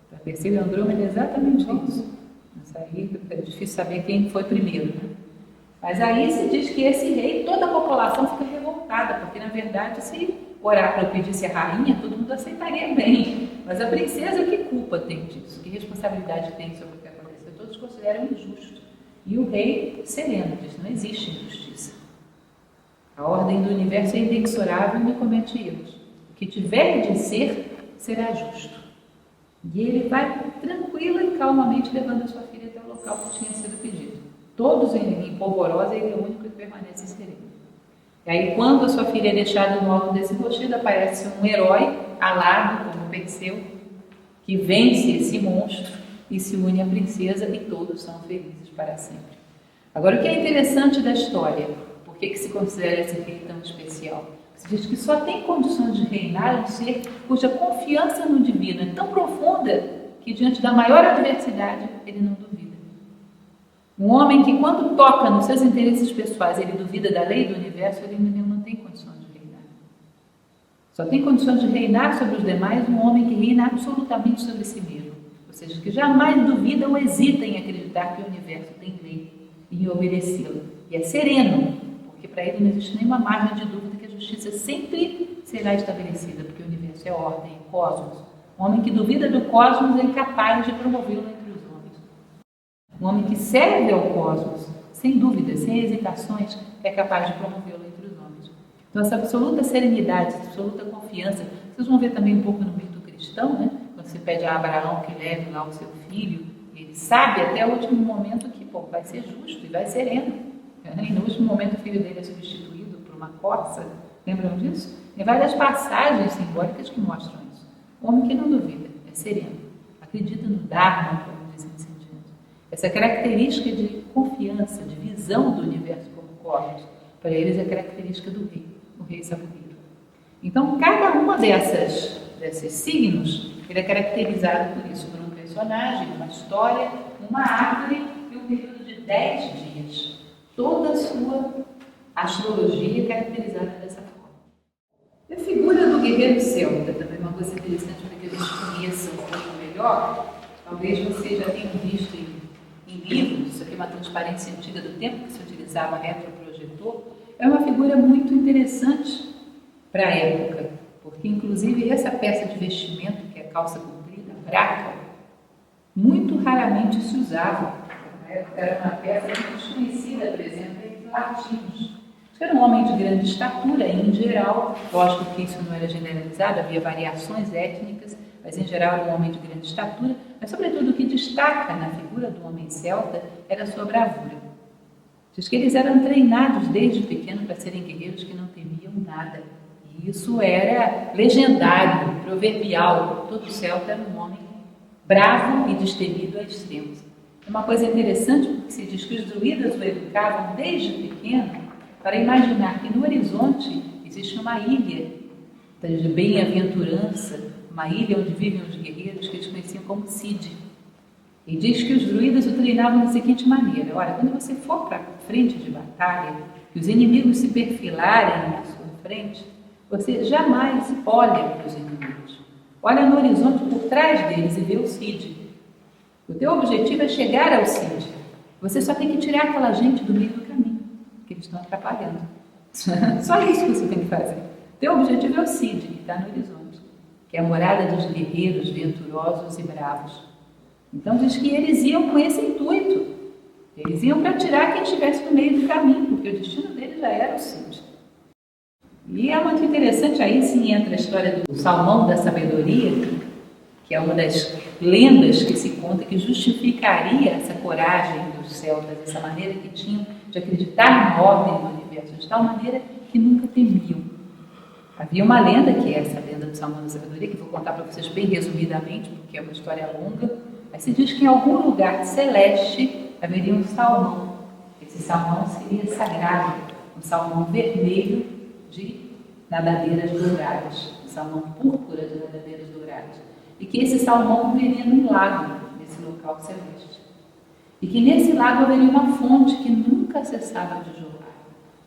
Para Perseu e Andrômeda é exatamente isso. Mas aí é difícil saber quem foi primeiro, né? Mas aí se diz que esse rei, toda a população fica revoltada, porque na verdade se o oráculo pedisse a rainha, todo mundo aceitaria bem. Mas a princesa, que culpa tem disso? Que responsabilidade tem sobre o que aconteceu? Todos consideram injusto. E o rei sereno diz, não existe injustiça. A ordem do universo é inexorável e não comete erros. O que tiver de ser, será justo. E ele vai tranquilo e calmamente levando a sua filha até o local que tinha sido pedido. Todos em polvorosa, ele é o único que permanece sereno. E aí, quando a sua filha é deixada no alto desse rochedo, aparece um herói alado, como Perseu, que vence esse monstro e se une à princesa, e todos são felizes para sempre. Agora, o que é interessante da história? Por que se considera esse rei tão especial? Se diz que só tem condições de reinar um ser cuja confiança no divino é tão profunda que, diante da maior adversidade, ele não duvida. Um homem que, quando toca nos seus interesses pessoais, ele duvida da lei do universo, ele não tem condições de reinar. Só tem condições de reinar sobre os demais um homem que reina absolutamente sobre si mesmo. Ou seja, que jamais duvida ou hesita em acreditar que o universo tem lei e em obedecê-la. E é sereno, porque para ele não existe nenhuma margem de dúvida que a justiça sempre será estabelecida, porque o universo é ordem, é cosmos. Um homem que duvida do cosmos é incapaz de promovê-lo entre os homens. Um homem que serve ao cosmos, sem dúvida, sem hesitações, é capaz de promovê-lo entre os homens. Então, essa absoluta serenidade, essa absoluta confiança, vocês vão ver também um pouco no mito cristão, né? Quando você pede a Abraão que leve lá o seu filho, ele sabe até o último momento que vai ser justo e vai sereno. E no último momento o filho dele é substituído por uma corça. Lembram disso? Tem várias passagens simbólicas que mostram isso. O homem que não duvida, é sereno, acredita no Dharma, como dizem assim diante. Essa característica de confiança, de visão do universo como cosmos, para eles é característica do rei, o rei sabugueiro. Então, cada uma desses signos, ele é caracterizado por isso, por um personagem, uma história, uma árvore e um período de 10 dias. Toda a sua astrologia é caracterizada dessa forma. E a figura do guerreiro celta, também é uma coisa interessante para que a gente conheça um pouco melhor. Talvez vocês já tenham visto em livros, isso aqui é uma transparência antiga do tempo que se utilizava retroprojetor. É uma figura muito interessante para a época, porque inclusive essa peça de vestimento, que é a calça comprida, braca, muito raramente se usava. Era uma peça muito desconhecida, por exemplo, entre os latinos. Era um homem de grande estatura, em geral, lógico que isso não era generalizado, havia variações étnicas, mas em geral era um homem de grande estatura, mas sobretudo o que destaca na figura do homem celta era a sua bravura. Diz que eles eram treinados desde pequeno para serem guerreiros que não temiam nada. E isso era legendário, proverbial. Todo celta era um homem bravo e destemido a extremos. É uma coisa interessante porque se diz que os druidas o educavam desde pequeno para imaginar que no horizonte existe uma ilha de bem-aventurança, uma ilha onde vivem os guerreiros que eles conheciam como Cid. E diz que os druidas o treinavam da seguinte maneira: olha, quando você for para a frente de batalha e os inimigos se perfilarem à sua frente, você jamais olha para os inimigos. Olha no horizonte por trás deles e vê o Cid. O teu objetivo é chegar ao Cid. Você só tem que tirar aquela gente do meio do caminho, que eles estão atrapalhando. Só isso que você tem que fazer. O teu objetivo é o Cid, que está no horizonte, que é a morada dos guerreiros venturosos e bravos. Então diz que eles iam com esse intuito. Eles iam para tirar quem estivesse no meio do caminho, porque o destino deles já era o Cid. E é muito interessante, aí sim entra a história do Salmão da Sabedoria, que é uma das lendas que se conta que justificaria essa coragem dos celtas, essa maneira que tinham de acreditar na ordem do universo, de tal maneira que nunca temiam. Havia uma lenda, que é essa lenda do Salmão da Sabedoria, que vou contar para vocês bem resumidamente, porque é uma história longa, mas se diz que em algum lugar celeste haveria um salmão. Esse salmão seria sagrado, um salmão vermelho de nadadeiras douradas, um salmão púrpura de nadadeiras douradas. E que esse salmão viveria num lago, nesse local celeste. e que nesse lago haveria uma fonte que nunca cessava de jorrar.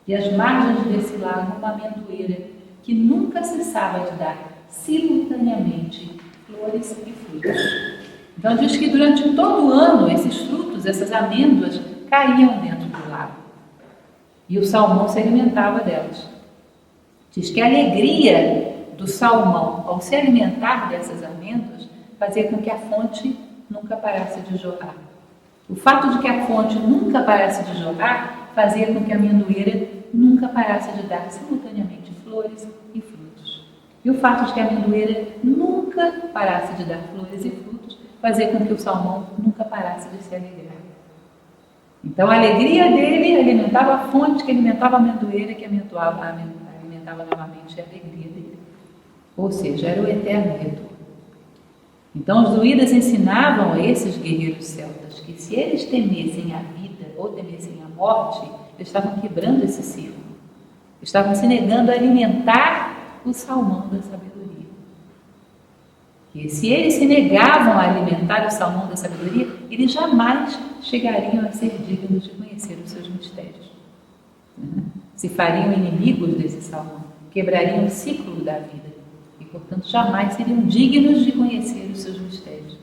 E as margens desse lago uma amendoeira que nunca cessava de dar simultaneamente flores e frutos. Então diz que durante todo o ano esses frutos, essas amêndoas, caíam dentro do lago. E o salmão se alimentava delas. Diz que a alegria do salmão ao se alimentar dessas amêndoas fazia com que a fonte nunca parasse de jorrar. O fato de que a fonte nunca parasse de jorrar fazia com que a amendoeira nunca parasse de dar simultaneamente flores e frutos. E o fato de que a amendoeira nunca parasse de dar flores e frutos fazia com que o salmão nunca parasse de se alegrar. Então a alegria dele alimentava a fonte, que alimentava a amendoeira, que alimentava novamente a alegria dele. Ou seja, era o eterno retorno. Então os druidas ensinavam a esses guerreiros celtas que se eles temessem a vida ou temessem a morte, eles estavam quebrando esse círculo. Estavam se negando a alimentar o salmão da sabedoria. E se eles se negavam a alimentar o salmão da sabedoria, eles jamais chegariam a ser dignos de conhecer os seus mistérios. Se fariam inimigos desse salmão, quebrariam o ciclo da vida e, portanto, jamais seriam dignos de conhecer os seus mistérios.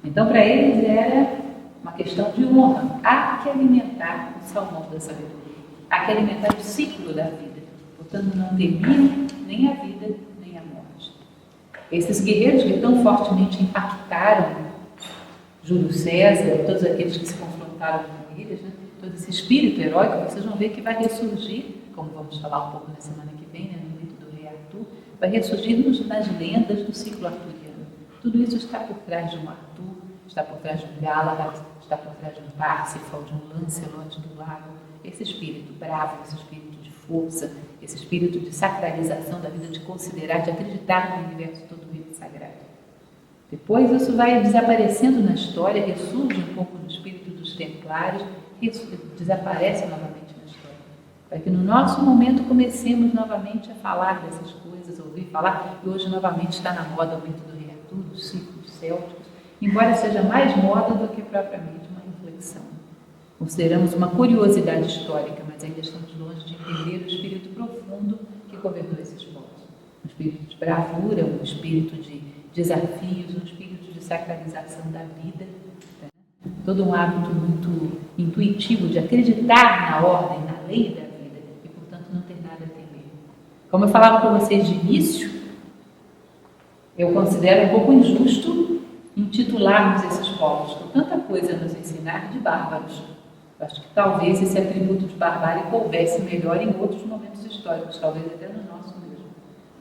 Então, para eles era uma questão de honra. Há que alimentar o salmão da sabedoria. Há que alimentar o ciclo da vida. Portanto, não temiam nem a vida, nem a morte. Esses guerreiros que tão fortemente impactaram Júlio César, todos aqueles que se confrontaram com eles, todo esse espírito heróico, vocês vão ver que vai ressurgir, como vamos falar um pouco na semana que vem, no mito do rei Arthur, vai ressurgir nas lendas do ciclo arturiano. Tudo isso está por trás de um Arthur, está por trás de um Galahad, está por trás de um Parsifal, de um Lancelot do Lago. Esse espírito bravo, esse espírito de força, esse espírito de sacralização da vida, de considerar, de acreditar no universo todo ele sagrado. Depois isso vai desaparecendo na história, ressurge um pouco no espírito dos templários, desaparece novamente na história. Para que no nosso momento comecemos novamente a falar dessas coisas, ouvir falar, e hoje novamente está na moda o mito do rei Arthur, os ciclos célticos, embora seja mais moda do que propriamente uma reflexão. Consideramos uma curiosidade histórica, mas ainda estamos longe de entender o espírito profundo que governou esses povos. Um espírito de bravura, um espírito de desafios, um espírito de sacralização da vida. Todo um hábito muito intuitivo de acreditar na ordem, na lei da vida e, portanto, não ter nada a temer. Como eu falava para vocês de início, eu considero um pouco injusto intitularmos esses povos com tanta coisa a nos ensinar de bárbaros. Eu acho que talvez esse atributo de barbárie coubesse melhor em outros momentos históricos, talvez até no nosso mesmo.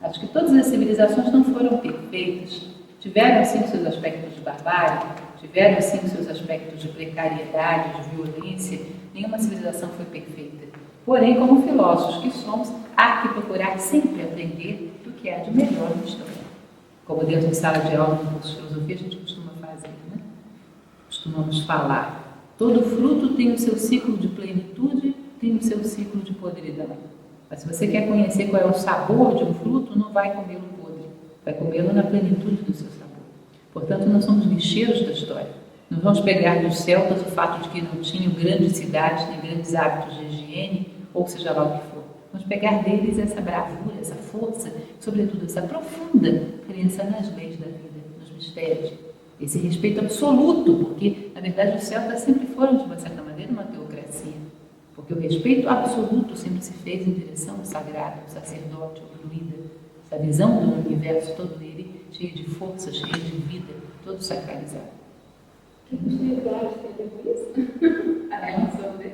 Acho que todas as civilizações não foram perfeitas. Tiveram, sim, seus aspectos de barbárie, tiveram, sim, seus aspectos de precariedade, de violência. Nenhuma civilização foi perfeita. Porém, como filósofos que somos, há que procurar sempre aprender do que há de melhor na história. Como dentro de sala de aula, no curso de filosofia, a gente costuma fazer, né? Costumamos falar. Todo fruto tem o seu ciclo de plenitude, tem o seu ciclo de podridão. Mas se você quer conhecer qual é o sabor de um fruto, não vai comê-lo podre, vai comê-lo na plenitude do seu sabor. Portanto, nós somos lixeiros da história. Não vamos pegar dos celtas o fato de que não tinham grandes cidades, nem grandes hábitos de higiene, ou seja lá o que for. Vamos pegar deles essa bravura, essa força, sobretudo essa profunda crença nas leis da vida, nos mistérios. Esse respeito absoluto, porque, na verdade, os celtas sempre foram, de uma certa maneira, uma teocracia. Porque o respeito absoluto sempre se fez em direção ao sagrado, ao sacerdote, ao druida. Essa visão do universo todo ele, cheio de força, cheio de vida, todo sacralizado. Os templários têm isso? A relação deles?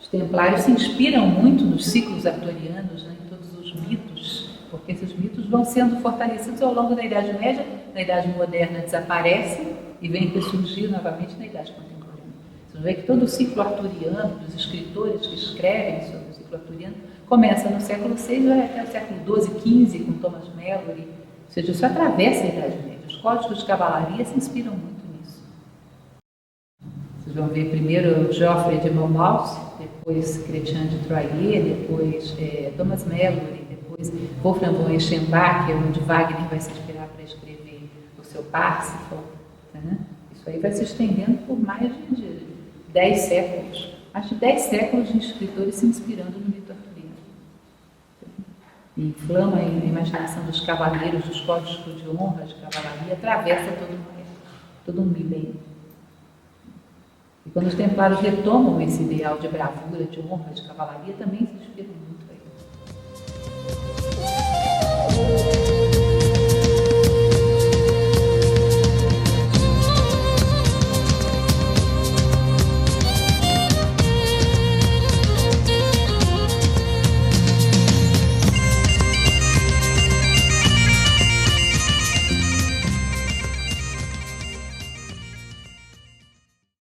Os templários se inspiram muito nos ciclos arturianos, né, em todos os mitos, porque esses mitos vão sendo fortalecidos ao longo da Idade Média. Na Idade Moderna desaparecem e vêm ressurgir novamente na Idade Contemporânea. Você vê que todo o ciclo arturiano, dos escritores que escrevem sobre o ciclo arturiano, começa no século VI e vai até o século XII, XV, com Thomas Mallory. Ou seja, isso atravessa a Idade Média. Os códigos de cavalaria se inspiram muito nisso. Vocês vão ver primeiro Geoffrey de Monmouth, depois Chrétien de Troyes, depois Thomas Mallory, depois Wolfgang von Eschenbach, que é onde Wagner vai se inspirar para escrever o seu Parsifal. Né? Isso aí vai se estendendo por mais de 10 séculos, mais de 10 séculos de escritores se inspirando no mito arturiano. E inflama a imaginação dos cavaleiros, dos códigos de honra de cavalaria, atravessa todo um milênio. E quando os templários retomam esse ideal de bravura, de honra, de cavalaria, também